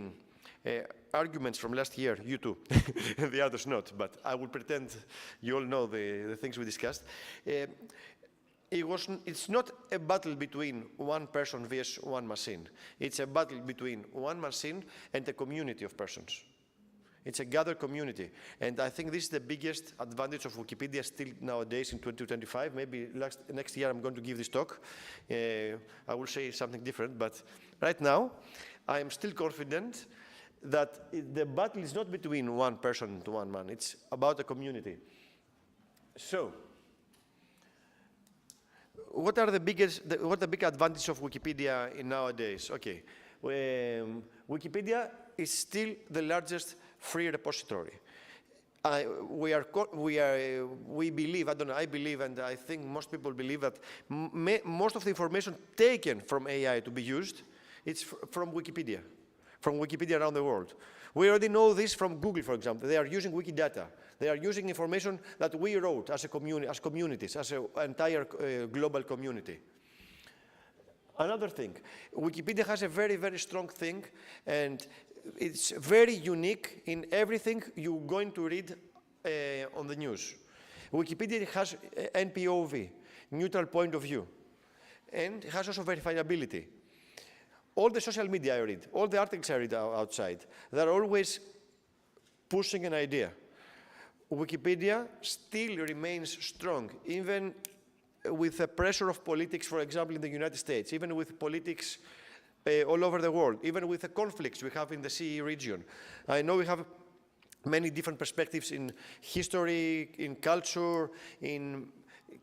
arguments from last year, you too, the others not, but I will pretend you all know the things we discussed. It's not a battle between one person vs one machine. It's a battle between one machine and a community of persons. It's a gathered community. And I think this is the biggest advantage of Wikipedia still nowadays in 2025. Maybe next year I'm going to give this talk. I will say something different, but right now I am still confident that the battle is not between one person and one man. It's about a community. So, what are the big advantages of Wikipedia in nowadays? Okay, Wikipedia is still the largest free repository. We believe, I believe, and I think most people believe that most of the information taken from AI to be used, it's from Wikipedia around the world. We already know this from Google, for example. They are using Wikidata. They are using information that we wrote as communities, as an entire global community. Another thing, Wikipedia has a very, very strong thing, and it's very unique in everything you're going to read on the news. Wikipedia has NPOV, neutral point of view, and it has also verifiability. All the social media I read, all the articles I read outside, they're always pushing an idea. Wikipedia still remains strong, even with the pressure of politics, for example, in the United States, even with politics all over the world, even with the conflicts we have in the CEE region. I know we have many different perspectives in history, in culture, in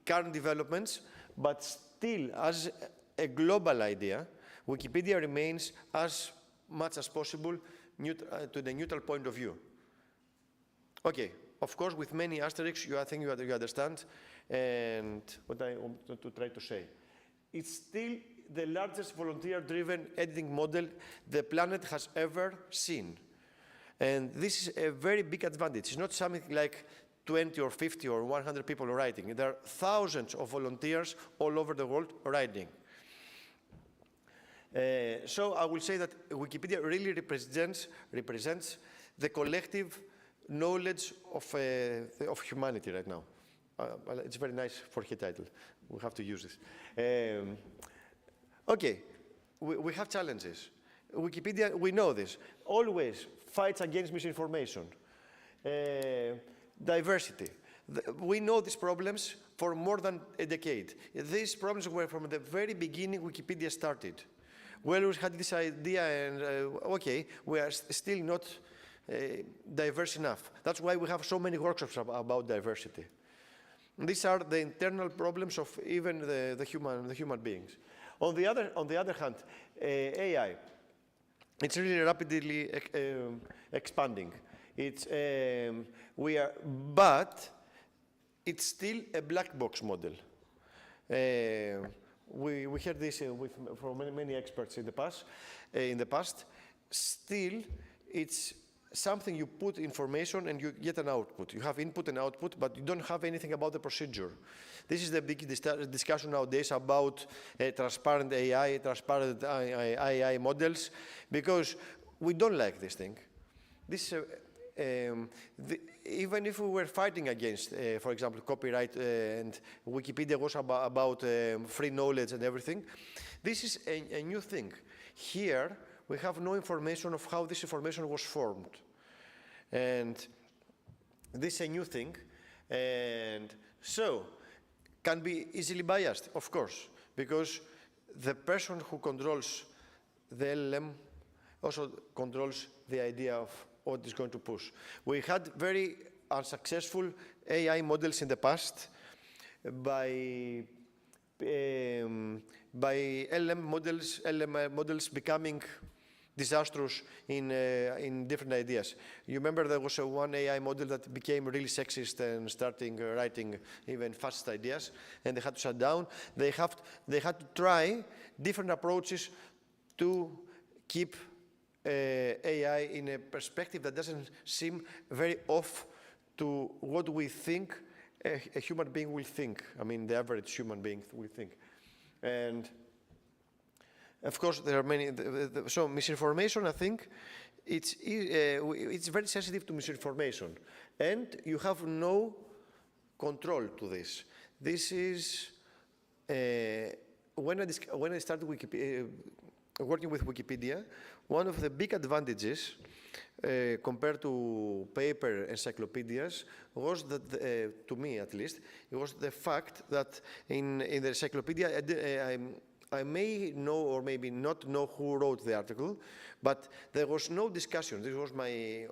current developments, but still, as a global idea, Wikipedia remains as much as possible to the neutral point of view. Okay, of course, with many asterisks, I think you understand, and what I want to try to say. It's still the largest volunteer-driven editing model the planet has ever seen. And this is a very big advantage. It's not something like 20 or 50 or 100 people writing. There are thousands of volunteers all over the world writing. So I will say that Wikipedia really represents the collective knowledge of humanity right now. It's very nice for his title. We have to use this. Okay, we have challenges. Wikipedia, we know this, always fights against misinformation. Diversity. We know these problems for more than a decade. These problems were from the very beginning Wikipedia started. Well, we had this idea and, okay, we are still not diverse enough. That's why we have so many workshops about diversity. And these are the internal problems of even the human beings. On the other hand, AI, it's really rapidly expanding. But it's still a black box model. We heard this from many experts in the past. Still, it's something you put information and you get an output. You have input and output, but you don't have anything about the procedure. This is the big discussion nowadays about transparent AI, transparent AI models, because we don't like this thing. This, even if we were fighting against, for example, copyright and Wikipedia was about free knowledge and everything, this is a new thing. Here, we have no information of how this information was formed. And this is a new thing. And so, can be easily biased, of course, because the person who controls the LLM also controls the idea of what is going to push. We had very unsuccessful AI models in the past by LLM models becoming disastrous in different ideas. You remember there was one AI model that became really sexist and starting writing even fascist ideas, and they had to shut down. They had to try different approaches to keep AI in a perspective that doesn't seem very off to what we think a human being will think. I mean, the average human being will think. And of course, there are many. So misinformation, I think, it's very sensitive to misinformation, and you have no control to this. This is when I started working with Wikipedia. One of the big advantages compared to paper encyclopedias was that, to me at least, it was the fact that in the encyclopedia, I may know or maybe not know who wrote the article, but there was no discussion. This was I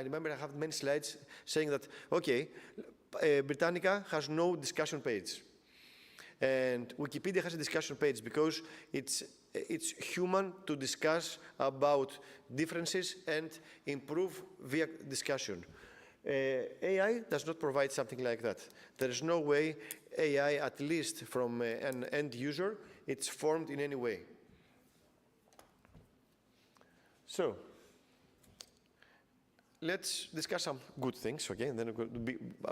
remember I have many slides saying that, okay, Britannica has no discussion page. And Wikipedia has a discussion page because it's human to discuss about differences and improve via discussion. AI does not provide something like that. There is no way AI, at least from an end user, it's formed in any way. So, let's discuss some good things, okay? And then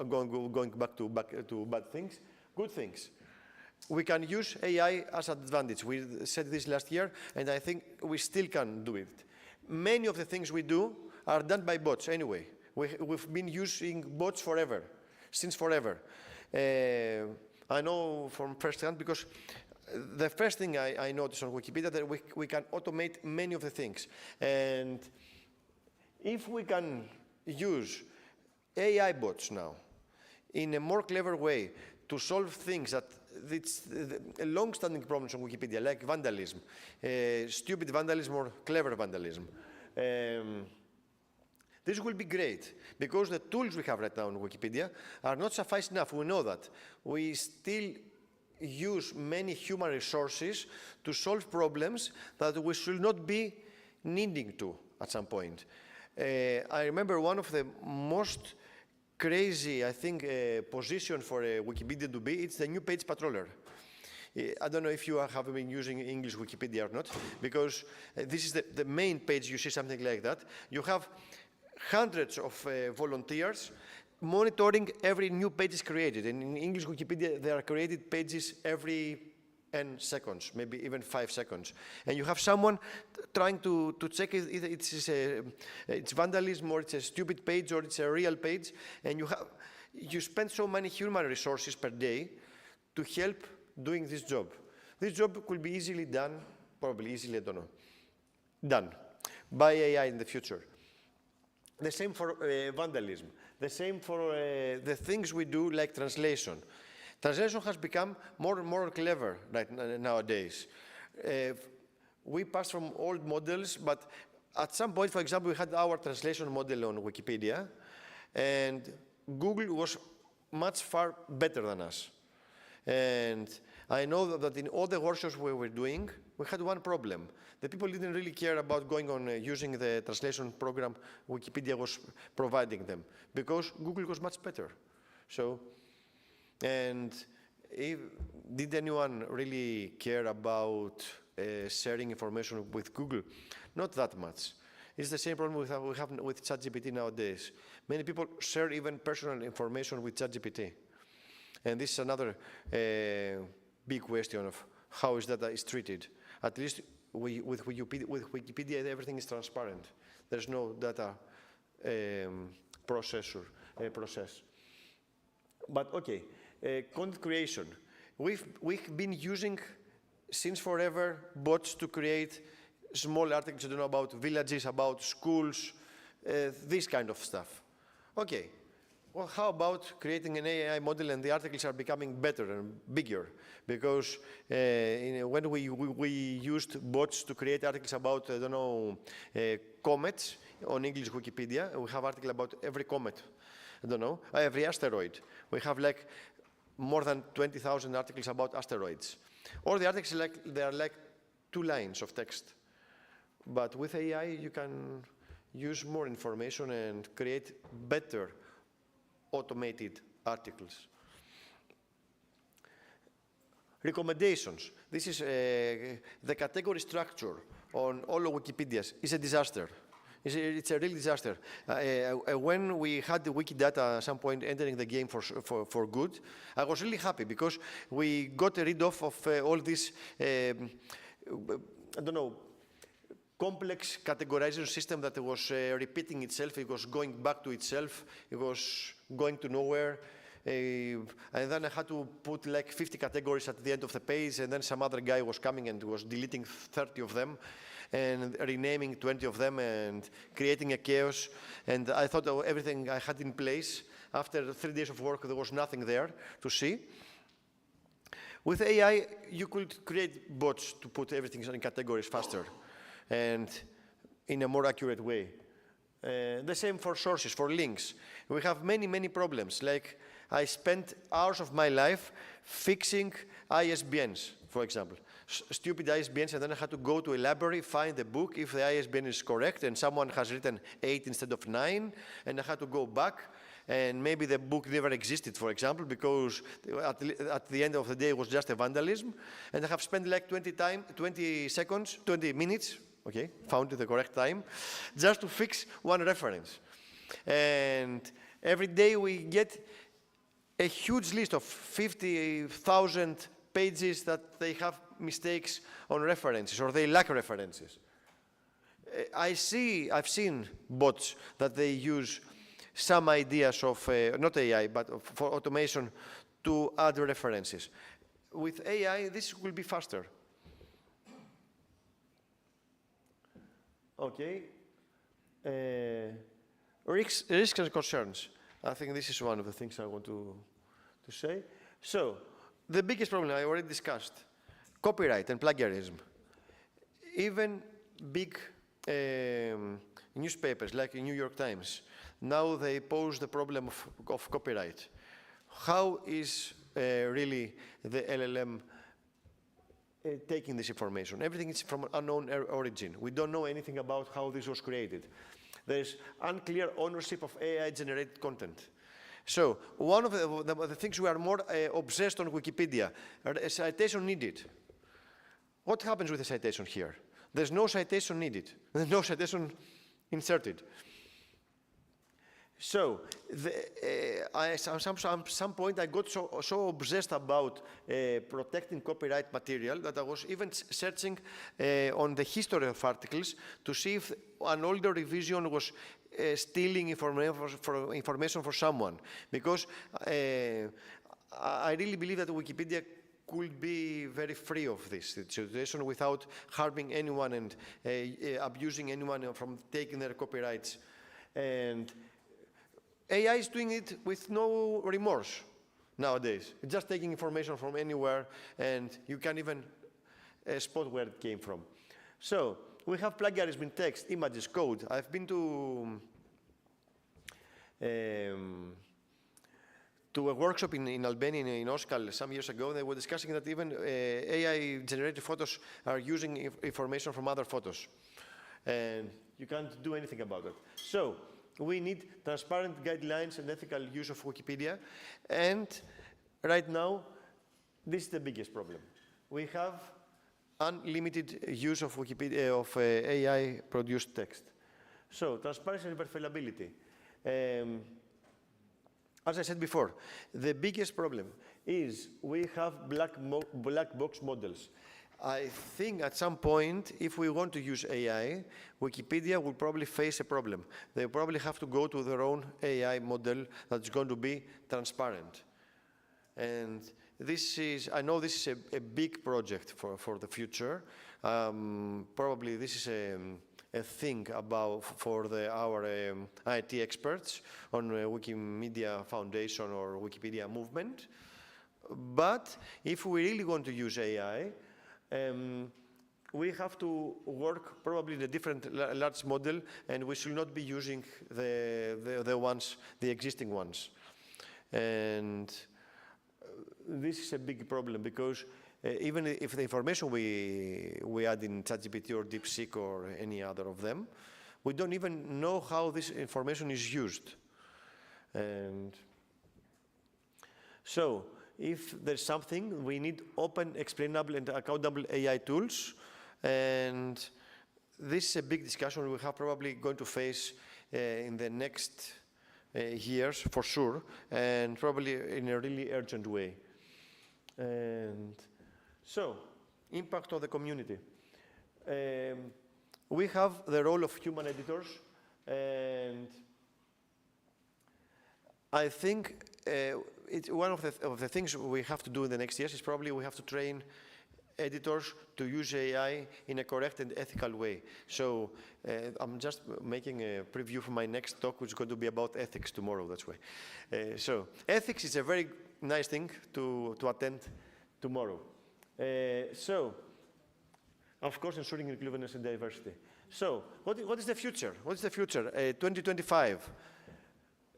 going back to bad things. Good things. We can use AI as an advantage. We said this last year, and I think we still can do it. Many of the things we do are done by bots anyway. We've been using bots forever, since forever. I know from first hand because the first thing I noticed on Wikipedia that we can automate many of the things. And if we can use AI bots now in a more clever way to solve things that it's long-standing problems on Wikipedia, like vandalism, stupid vandalism or clever vandalism. This will be great, because the tools we have right now on Wikipedia are not sufficient enough. We know that. We still use many human resources to solve problems that we should not be needing to at some point. I remember one of the most crazy, I think, position for Wikipedia to be, it's the new page patroller. I don't know if you have been using English Wikipedia or not, because this is the main page, you see something like that. You have hundreds of volunteers monitoring every new page is created. And in English Wikipedia, there are created pages every n seconds, maybe even 5 seconds. And you have someone trying to check if it's vandalism or it's a stupid page or it's a real page. And you spend so many human resources per day to help doing this job. This job could be easily done probably easily, I don't know, done by AI in the future. The same for vandalism. The same for the things we do like translation. Translation has become more and more clever nowadays. We passed from old models, but at some point, for example, we had our translation model on Wikipedia, and Google was much far better than us. And I know that in all the workshops we were doing, we had one problem. The people didn't really care about going on using the translation program Wikipedia was providing them, because Google was much better. So, and did anyone really care about sharing information with Google? Not that much. It's the same problem we have with ChatGPT nowadays. Many people share even personal information with ChatGPT. And this is another big question of how is data is treated. At least with Wikipedia, everything is transparent. There's no data process. But okay, content creation. We've been using since forever bots to create small articles, I don't know, about villages, about schools, this kind of stuff. Okay, well, how about creating an AI model and the articles are becoming better and bigger? Because when we used bots to create articles about, I don't know, comets on English Wikipedia, we have articles about every comet, I don't know, every asteroid. We have like more than 20,000 articles about asteroids. Or the articles, they are like 2 lines of text. But with AI, you can use more information and create better automated articles. Recommendations. This is the category structure on all of Wikipedias is a disaster. It's a real disaster. When we had the Wikidata at some point entering the game for good, I was really happy because we got rid of all this, I don't know, complex categorization system that was repeating itself. It was going back to itself. It was going to nowhere. And then I had to put like 50 categories at the end of the page, and then some other guy was coming and was deleting 30 of them and renaming 20 of them and creating a chaos. And I thought of everything I had in place. After 3 days of work, there was nothing there to see. With AI, you could create bots to put everything in categories faster and in a more accurate way. The same for sources, for links. We have many, many problems. Like I spent hours of my life fixing ISBNs, for example. Stupid ISBNs, and then I had to go to a library, find the book if the ISBN is correct, and someone has written 8 instead of 9, and I had to go back, and maybe the book never existed, for example, because at the end of the day it was just a vandalism, and I have spent like 20 minutes, okay, found the correct time, just to fix one reference. And every day we get a huge list of 50,000 pages that they have mistakes on references or they lack references. I've seen bots that they use some ideas of, not AI, but for automation to add references. With AI, this will be faster. Okay. Risks and concerns. I think this is one of the things I want to say. So, the biggest problem I already discussed, copyright and plagiarism. Even big newspapers like the New York Times, now they pose the problem of copyright. How is really the LLM taking this information? Everything is from unknown origin. We don't know anything about how this was created. There's unclear ownership of AI-generated content. So one of the things we are more obsessed on Wikipedia, a citation needed. What happens with the citation here? There's no citation needed. There's no citation inserted. So at some point I got so obsessed about protecting copyright material that I was even searching on the history of articles to see if an older revision was stealing information for someone. Because I really believe that Wikipedia could be very free of this situation without harming anyone and abusing anyone from taking their copyrights. And AI is doing it with no remorse nowadays. It's just taking information from anywhere, and you can't even spot where it came from. So we have plagiarism in text, images, code. I've been to a workshop in Albania, in Oskal, some years ago. They were discussing that even AI-generated photos are using information from other photos. And you can't do anything about it. So we need transparent guidelines and ethical use of Wikipedia. And right now, this is the biggest problem. We have unlimited use of Wikipedia, of AI-produced text. So transparency and verifiability. As I said before, the biggest problem is we have black box models. I think at some point, if we want to use AI, Wikipedia will probably face a problem. They probably have to go to their own AI model that's going to be transparent. And this is, I know this is a big project for the future. Probably this is a thing for our IT experts on Wikimedia Foundation or Wikipedia movement. But if we really want to use AI, we have to work probably in a different large model, and we should not be using the existing ones. And this is a big problem because even if the information we add in ChatGPT or DeepSeek or any other of them, we don't even know how this information is used. And so, if there's something, we need open, explainable, and accountable AI tools. And this is a big discussion we have probably going to face in the next years, for sure, and probably in a really urgent way. And so, impact on the community. We have the role of human editors, and I think it's one of the things we have to do in the next years is probably we have to train editors to use AI in a correct and ethical way. So I'm just making a preview for my next talk, which is going to be about ethics tomorrow, that's why. So ethics is a very nice thing to attend tomorrow. So, of course, ensuring inclusiveness and diversity. So, what is the future? What is the future? 2025.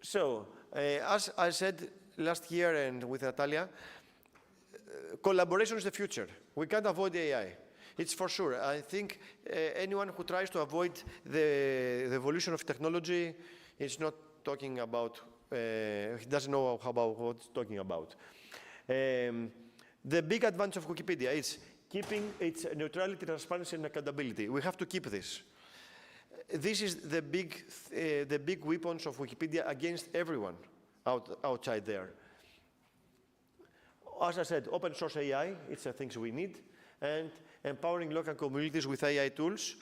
So, as I said last year and with Natalia, collaboration is the future. We can't avoid AI. It's for sure. I think anyone who tries to avoid the evolution of technology is not talking about, he doesn't know about what he's talking about. The big advantage of Wikipedia is keeping its neutrality, transparency, and accountability. We have to keep this. This is the big weapons of Wikipedia against everyone outside there. As I said, open source AI, it's the things we need, and empowering local communities with AI tools.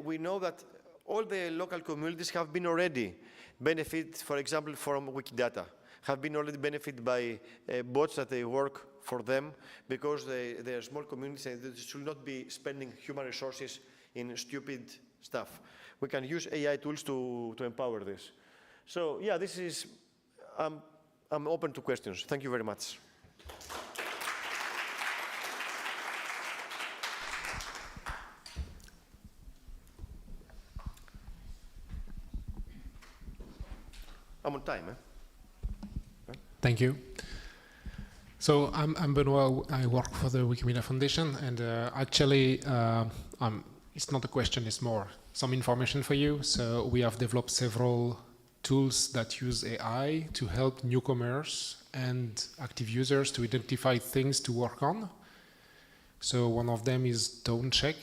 We know that all the local communities have been already benefit, for example, from Wikidata, have been already benefited by bots that they work for them because they are small communities and they should not be spending human resources in stupid stuff. We can use AI tools to empower this. So yeah, this is, I'm open to questions. Thank you very much. I'm on time, eh? Thank you. So I'm Benoit. I work for the Wikimedia Foundation, and actually, it's not a question, it's more some information for you. So we have developed several tools that use AI to help newcomers and active users to identify things to work on. So one of them is Tone Check.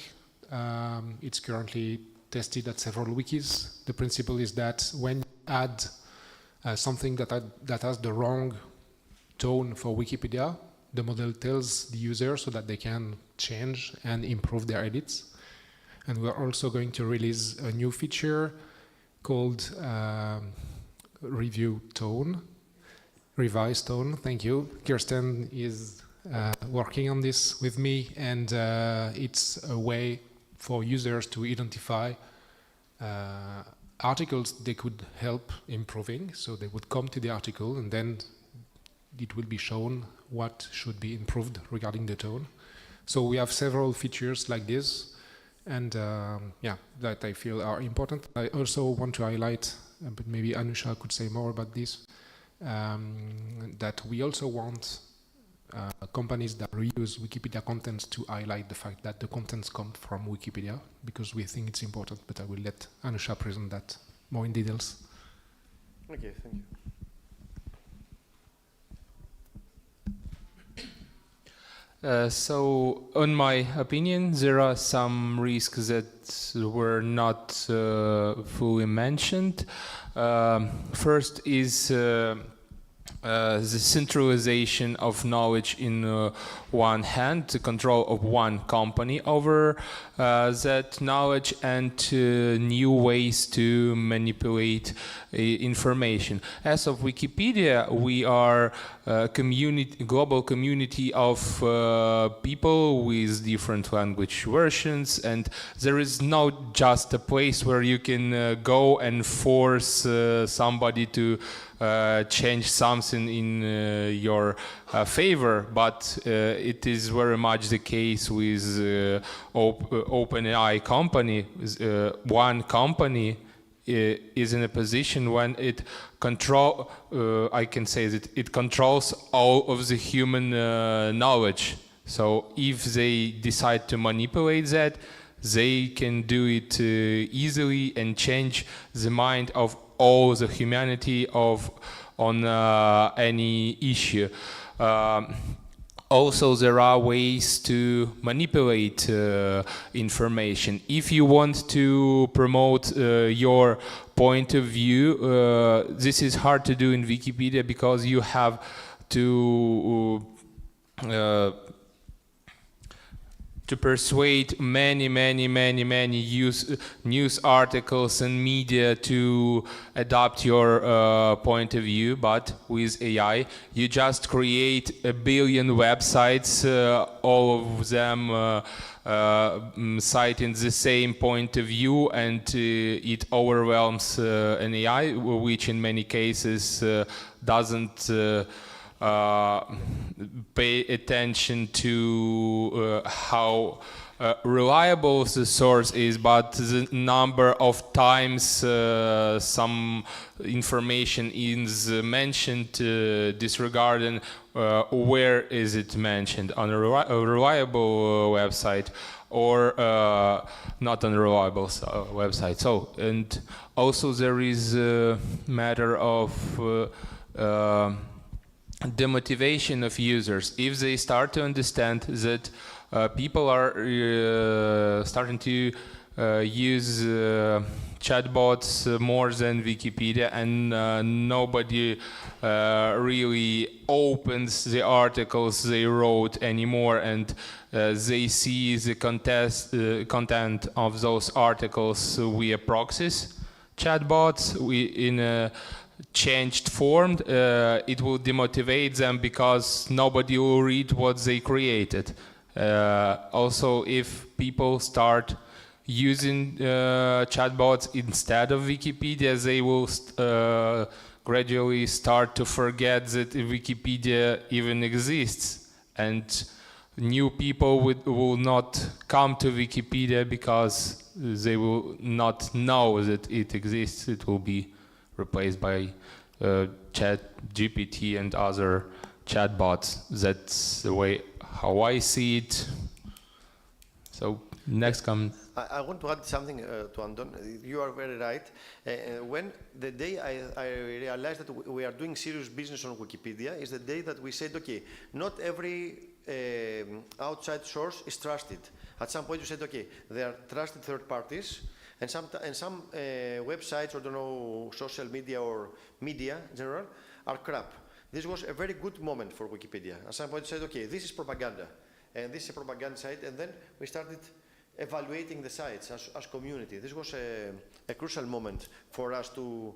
It's currently tested at several wikis. The principle is that when you add something that has the wrong tone for Wikipedia, the model tells the user so that they can change and improve their edits. And we're also going to release a new feature called Revised Tone. Thank you. Kirsten is working on this with me, and it's a way for users to identify articles they could help improving. So they would come to the article, and then it will be shown what should be improved regarding the tone. So we have several features like this, and yeah, that I feel are important. I also want to highlight, but maybe Anusha could say more about this, that we also want companies that reuse Wikipedia contents to highlight the fact that the contents come from Wikipedia, because we think it's important, but I will let Anusha present that more in details. Okay, thank you. So, in my opinion, there are some risks that were not fully mentioned. First is the centralization of knowledge in one hand, the control of one company over that knowledge, and new ways to manipulate information. As of Wikipedia, we are a global community of people with different language versions, and there is not just a place where you can go and force somebody to change something in your favor, but it is very much the case with OpenAI company. One company is in a position when it I can say that it controls all of the human knowledge. So if they decide to manipulate that, they can do it easily and change the mind of all the humanity on any issue. Also, there are ways to manipulate information. If you want to promote your point of view, this is hard to do in Wikipedia, because you have to persuade many news articles and media to adopt your point of view. But with AI, you just create a billion websites, all of them citing the same point of view, and it overwhelms an AI, which in many cases doesn't pay attention to how reliable the source is, but the number of times some information is mentioned, disregarding where is it mentioned, on a reliable website or not on a reliable website. So, and also there is a matter of demotivation of users. If they start to understand that people are starting to use chatbots more than Wikipedia, and nobody really opens the articles they wrote anymore, and they see the content of those articles via proxies, chatbots, in a changed form, it will demotivate them, because nobody will read what they created. Also, if people start using chatbots instead of Wikipedia, they will gradually start to forget that Wikipedia even exists, and new people will not come to Wikipedia because they will not know that it exists. It will be replaced by ChatGPT and other chatbots. That's the way how I see it. So next come. I want to add something to Anton. You are very right. When the day I realized that we are doing serious business on Wikipedia is the day that we said, okay, not every outside source is trusted. At some point you said, okay, they are trusted third parties, and some websites, or don't know, social media or media in general, are crap. This was a very good moment for Wikipedia. At some point you said, okay, this is propaganda, and this is a propaganda site, and then we started evaluating the sites as community. This was a crucial moment for us to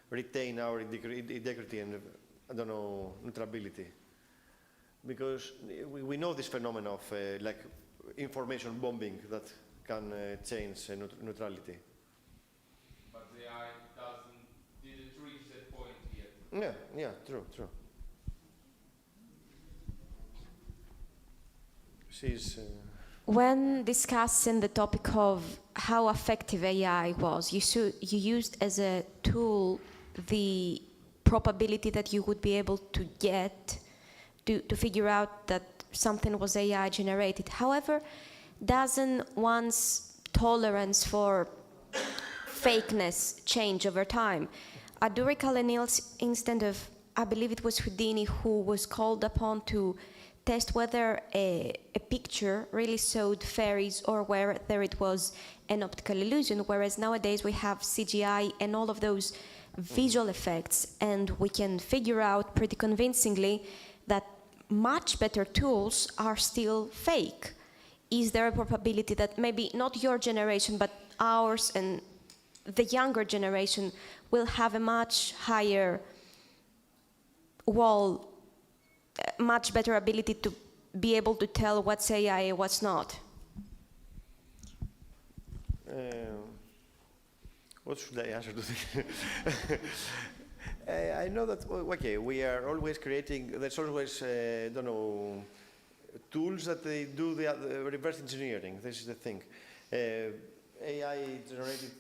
retain our integrity and, I don't know, neutrality. because we know this phenomenon of like information bombing that can change neutrality. But the AI didn't reach that point yet. Yeah, true. She's... When discussing the topic of how effective AI was, you used as a tool the probability that you would be able to get to figure out that something was AI generated. However, doesn't one's tolerance for fakeness change over time? I do recall an instance of, I believe it was Houdini, who was called upon to test whether a picture really showed fairies or whether it was an optical illusion, whereas nowadays we have CGI and all of those visual effects, and we can figure out pretty convincingly that much better tools are still fake. Is there a probability that maybe not your generation, but ours and the younger generation will have a much higher wall, much better ability to be able to tell what's AI and what's not? What should I answer to this? I know that, okay, we are always creating, there's always, tools that they do the reverse engineering. This is the thing. AI-generated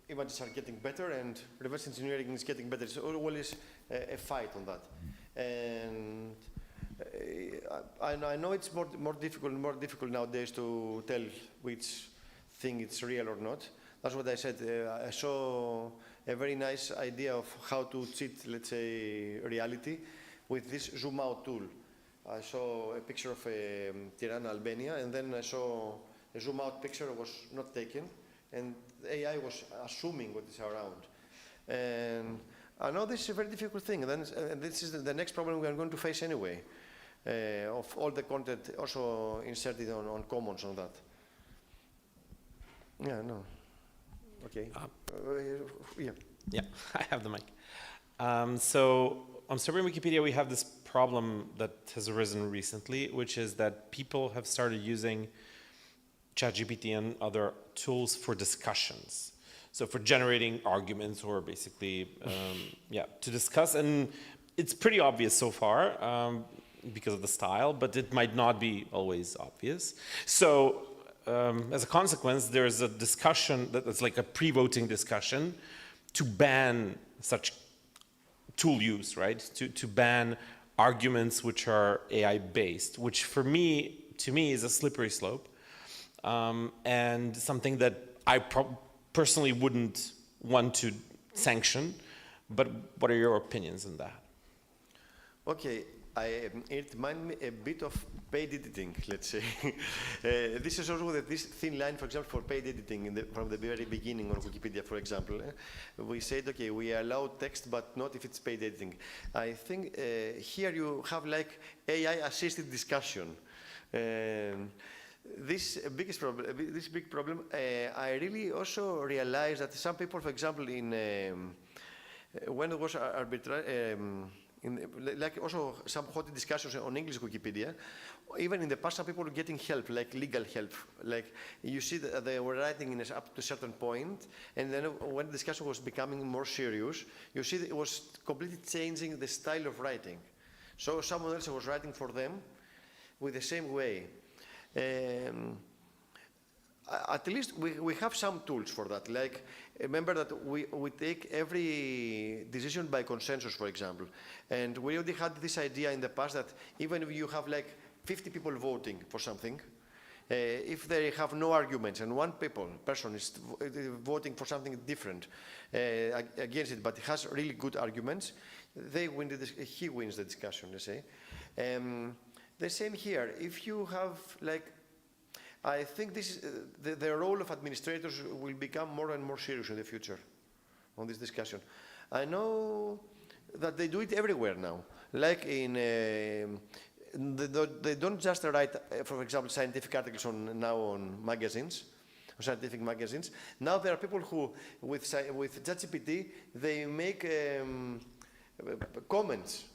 images are getting better and reverse engineering is getting better. It's always a fight on that. And I know it's more difficult nowadays to tell which thing it's real or not. That's what I said. I saw a very nice idea of how to cheat, let's say, reality with this zoom out tool. I saw a picture of Tirana, Albania, and then I saw a zoom out picture was not taken, and the AI was assuming what is around. And I know this is a very difficult thing, and this is the next problem we are going to face anyway, of all the content also inserted on commons on that. Yeah, no. Okay. Yeah, I have the mic. So on Serbian Wikipedia, we have this problem that has arisen recently, which is that people have started using ChatGPT and other tools for discussions. So for generating arguments or basically, to discuss. And it's pretty obvious so far because of the style, but it might not be always obvious. So as a consequence, there's a discussion that's like a pre-voting discussion to ban such tool use, right? To ban arguments which are AI-based, which to me is a slippery slope, and something that I personally wouldn't want to sanction. But what are your opinions on that? Okay. It reminds me a bit of paid editing, let's say. This is also this thin line, for example, for paid editing from the very beginning on Wikipedia, for example. We said, okay, we allow text, but not if it's paid editing. I think here you have like AI-assisted discussion. This big problem, I really also realized that some people, for example, when it was arbitrary, like also some hot discussions on English Wikipedia, even in the past some people were getting help, like legal help. Like you see that they were writing up to a certain point, and then when the discussion was becoming more serious, you see that it was completely changing the style of writing. So someone else was writing for them with the same way. At least we have some tools for that. Like, remember that we take every decision by consensus, for example. And we already had this idea in the past that even if you have like 50 people voting for something, if they have no arguments and one person is voting for something different against it, but has really good arguments, he wins the discussion, let's say. The same here. If you have like, I think this is, the role of administrators will become more and more serious in the future on this discussion. I know that they do it everywhere now. Like they don't just write, for example, scientific articles now on magazines, scientific magazines. Now there are people who, with ChatGPT, they make comments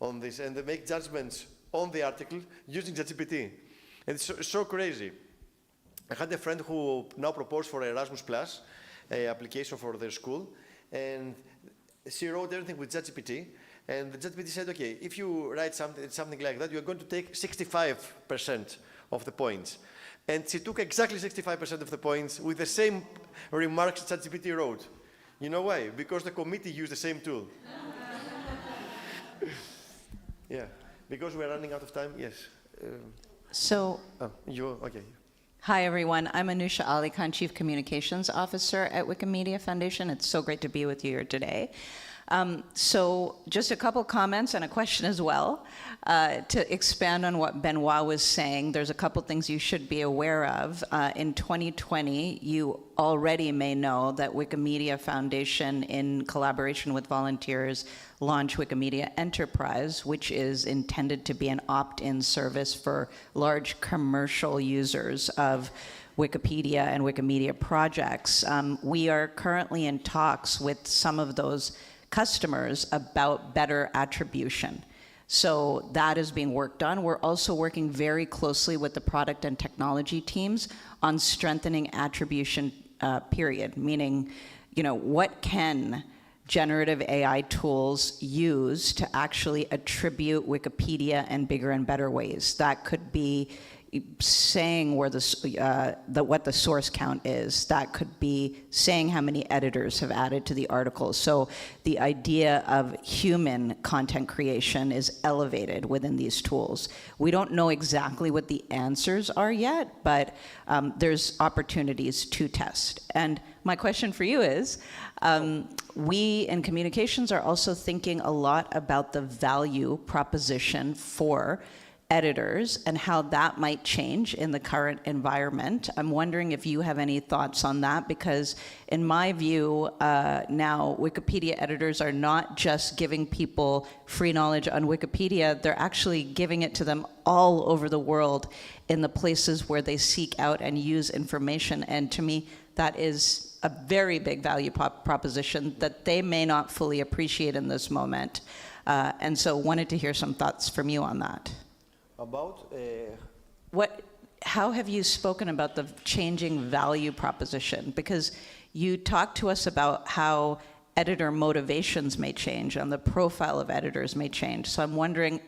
on this and they make judgments on the article using ChatGPT. And it's so crazy. I had a friend who now proposed for Erasmus Plus, an application for their school, and she wrote everything with ChatGPT, and the ChatGPT said, okay, if you write something like that, you're going to take 65% of the points. And she took exactly 65% of the points with the same remarks ChatGPT wrote. You know why? Because the committee used the same tool. Yeah, because we're running out of time, yes. Okay. Hi, everyone. I'm Anusha Ali Khan, Chief Communications Officer at Wikimedia Foundation. It's so great to be with you here today. So just a couple comments and a question as well. To expand on what Benoit was saying, there's a couple things you should be aware of. In 2020, you already may know that Wikimedia Foundation, in collaboration with volunteers, launched Wikimedia Enterprise, which is intended to be an opt-in service for large commercial users of Wikipedia and Wikimedia projects. We are currently in talks with some of those customers about better attribution. So that is being worked on. We're also working very closely with the product and technology teams on strengthening attribution period, meaning, what can generative AI tools use to actually attribute Wikipedia in bigger and better ways. That could be saying where what the source count is. That could be saying how many editors have added to the article. So the idea of human content creation is elevated within these tools. We don't know exactly what the answers are yet, but there's opportunities to test. And my question for you is, we in communications are also thinking a lot about the value proposition for editors and how that might change in the current environment. I'm wondering if you have any thoughts on that, because in my view, now Wikipedia editors are not just giving people free knowledge on Wikipedia, they're actually giving it to them all over the world in the places where they seek out and use information. And to me, that is a very big value proposition that they may not fully appreciate in this moment. And so wanted to hear some thoughts from you on that. About how have you spoken about the changing value proposition? Because you talked to us about how editor motivations may change and the profile of editors may change. So I'm wondering,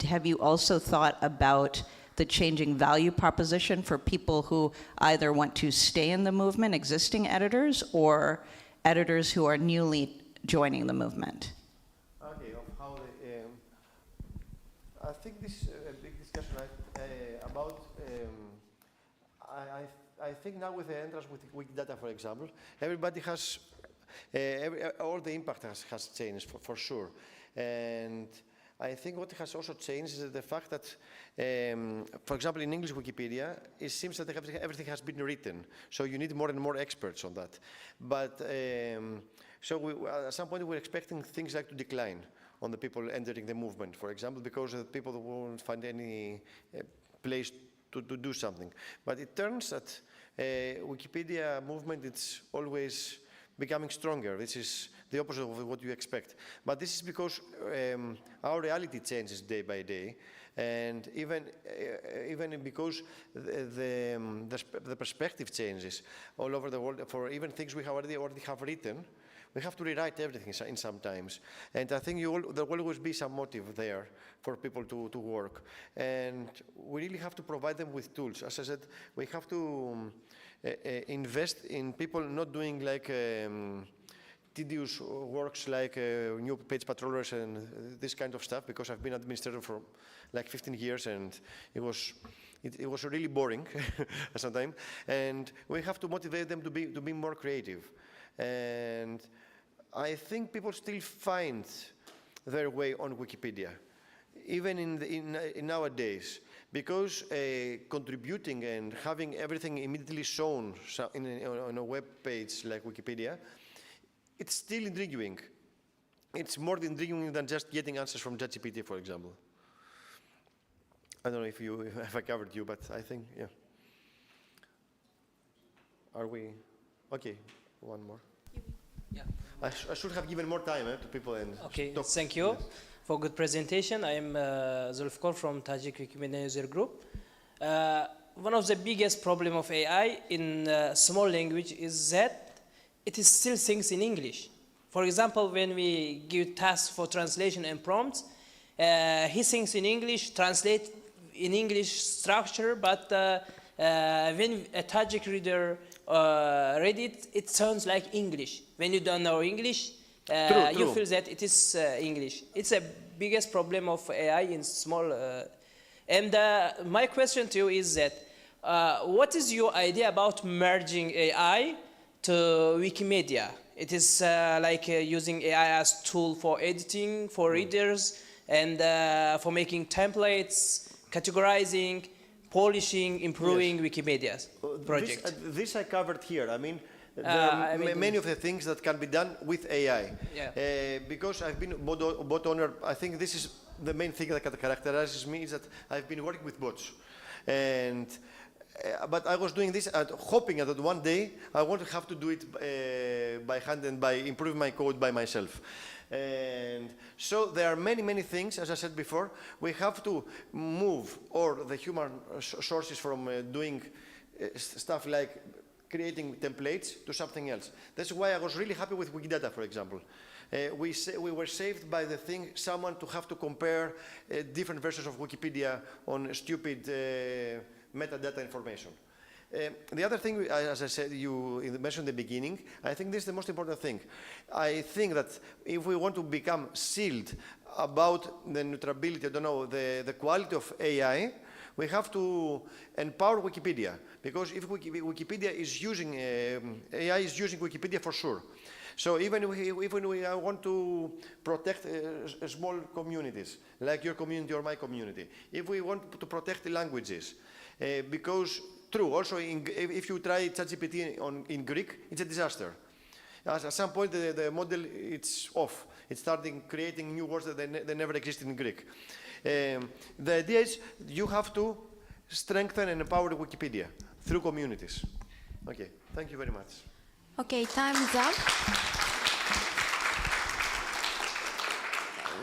have you also thought about the changing value proposition for people who either want to stay in the movement, existing editors, or editors who are newly joining the movement? Okay, of how I think this is a big discussion about, I think now with the entrance with Wikidata, for example, everybody has, all the impact has changed for sure. And I think what has also changed is the fact that, for example, in English Wikipedia, it seems that everything has been written. So you need more and more experts on that. But so at some point we're expecting things like to decline on the people entering the movement, for example, because the people won't find any place to do something. But it turns that Wikipedia movement, it's always becoming stronger. This is the opposite of what you expect. But this is because our reality changes day by day, and even because the perspective changes all over the world. For even things we already have written, we have to rewrite everything in sometimes. And I think there will always be some motive there for people to work. And we really have to provide them with tools. As I said, we have to invest in people not doing like tedious works like new page patrollers and this kind of stuff, because I've been administrator for like 15 years and it was really boring sometimes. And we have to motivate them to be more creative. And I think people still find their way on Wikipedia, even in nowadays, because contributing and having everything immediately shown on a web page like Wikipedia, it's still intriguing. It's more intriguing than just getting answers from ChatGPT, for example. I don't know if I covered you, but I think, yeah. Are we? Okay, one more. Yeah. I should have given more time to people and okay, talk. thank you. for good presentation. I'm Zulfikar from Tajik Wikimedia User Group. One of the biggest problem of AI in small language is that it is still thinks in English. For example, when we give tasks for translation and prompts, he thinks in English, translate in English structure, but when a Tajik reader read it, it sounds like English. When you don't know English, you feel that it is English. It's a biggest problem of AI in small. And my question to you is that, what is your idea about merging AI to Wikimedia? It is like using AI as tool for editing, for readers, and for making templates, categorizing, polishing, improving Wikimedia's project. This I covered here. I mean, there are many of the things that can be done with AI. Yeah. Because I've been bot owner, I think this is the main thing that characterizes me is that I've been working with bots. And but I was doing this and hoping that one day I won't have to do it by hand and by improving my code by myself. And so there are many, many things, as I said before. We have to move the human sources from doing stuff like creating templates to something else. That's why I was really happy with Wikidata, for example. We were saved by the thing, someone to have to compare different versions of Wikipedia on stupid metadata information. The other thing, as I said, you mentioned in the beginning, I think this is the most important thing. I think that if we want to become sealed about the neutrality, I don't know, the quality of AI, we have to empower Wikipedia. Because if Wikipedia is using, AI is using Wikipedia for sure. So even if we want to protect small communities, like your community or my community, if we want to protect the languages, because true, also if you try ChatGPT in Greek, it's a disaster. At some point the model, it's off. It's starting creating new words that they never existed in Greek. The idea is you have to strengthen and empower Wikipedia through communities. Okay, thank you very much. Okay, time is up.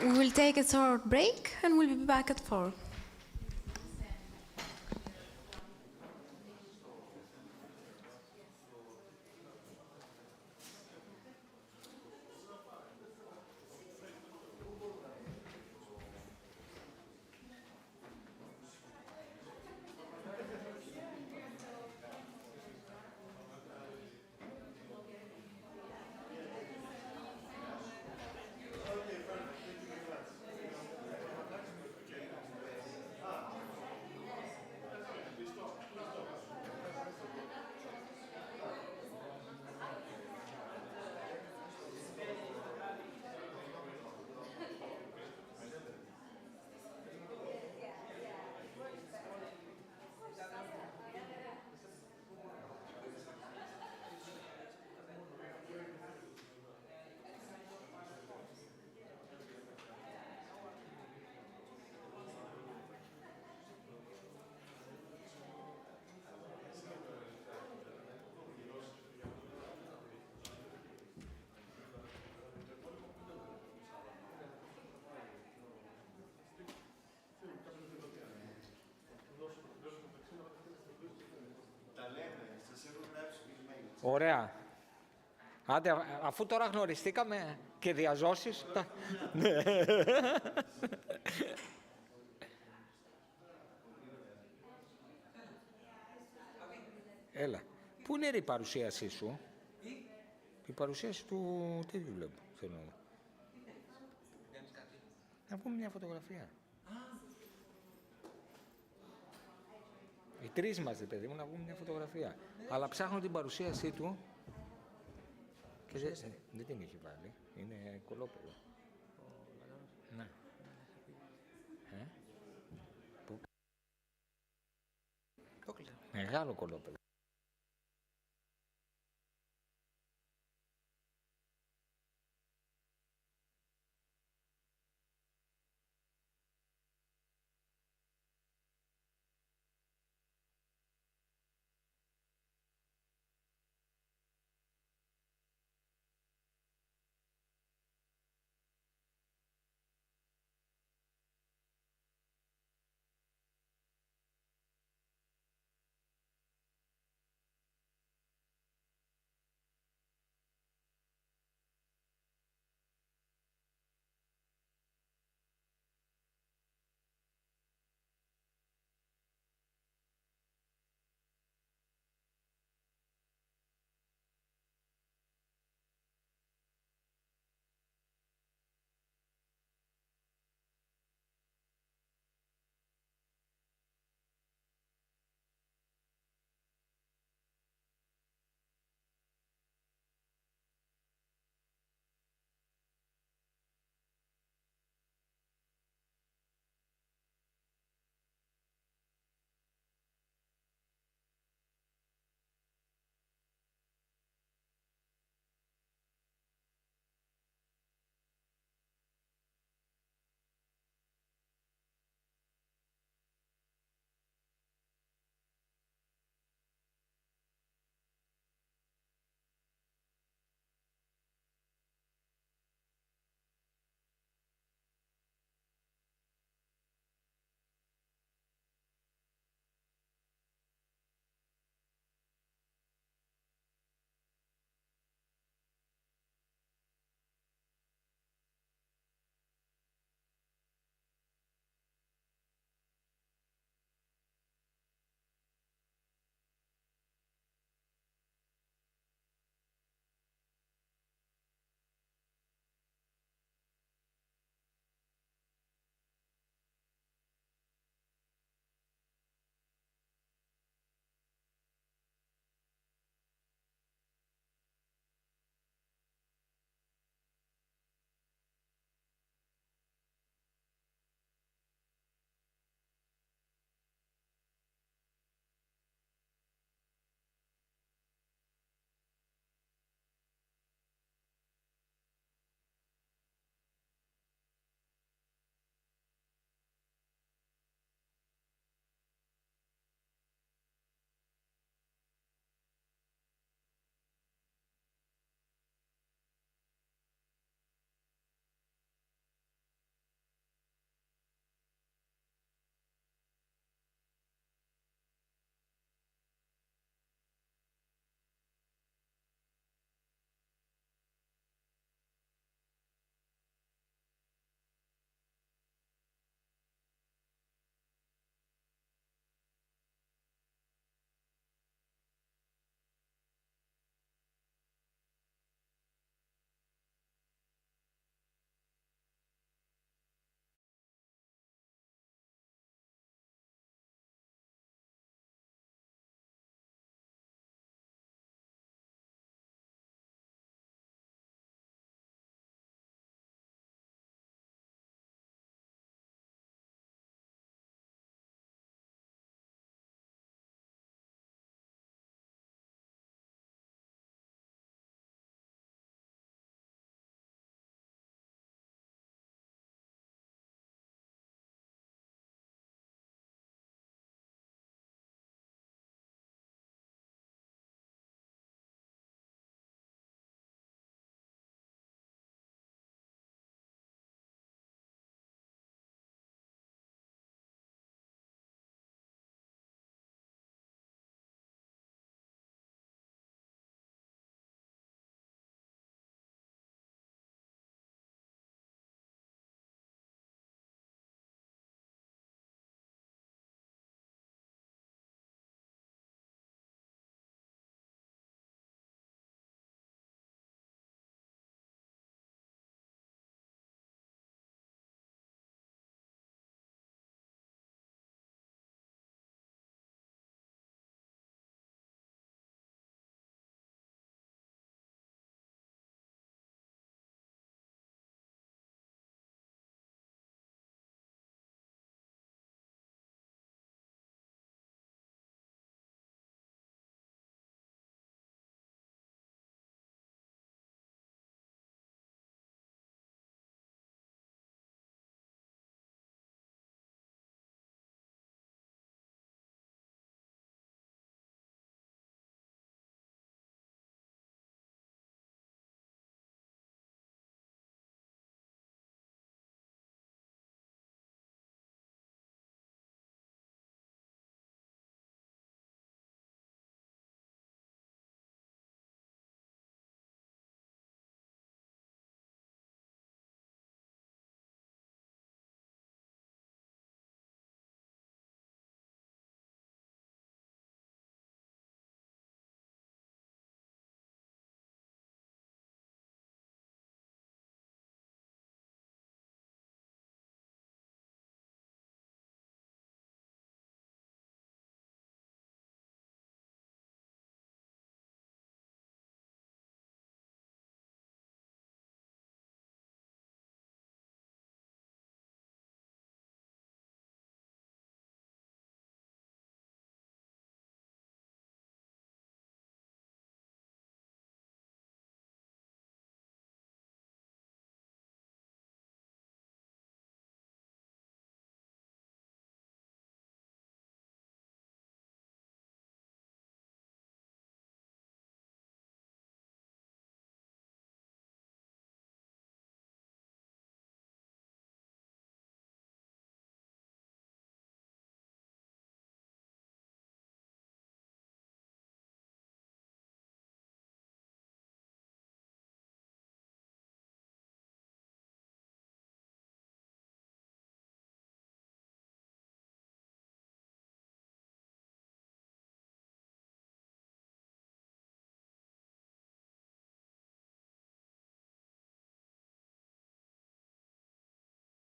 We will take a short break and we'll be back at 4. Ωραία. Άντε, αφού τώρα γνωριστήκαμε και διαζώσεις... Έλα. Πού είναι η παρουσίασή σου? Η παρουσίαση του... Τι βλέπω, θέλω να δω. Να πούμε μια φωτογραφία. Οι τρεις μας, παιδί μου, να βγούμε μια φωτογραφία. Αλλά ψάχνω την παρουσίασή του και δεν την έχει βάλει. Είναι κολόπεδο. Ναι. Μεγάλο κολόπεδο.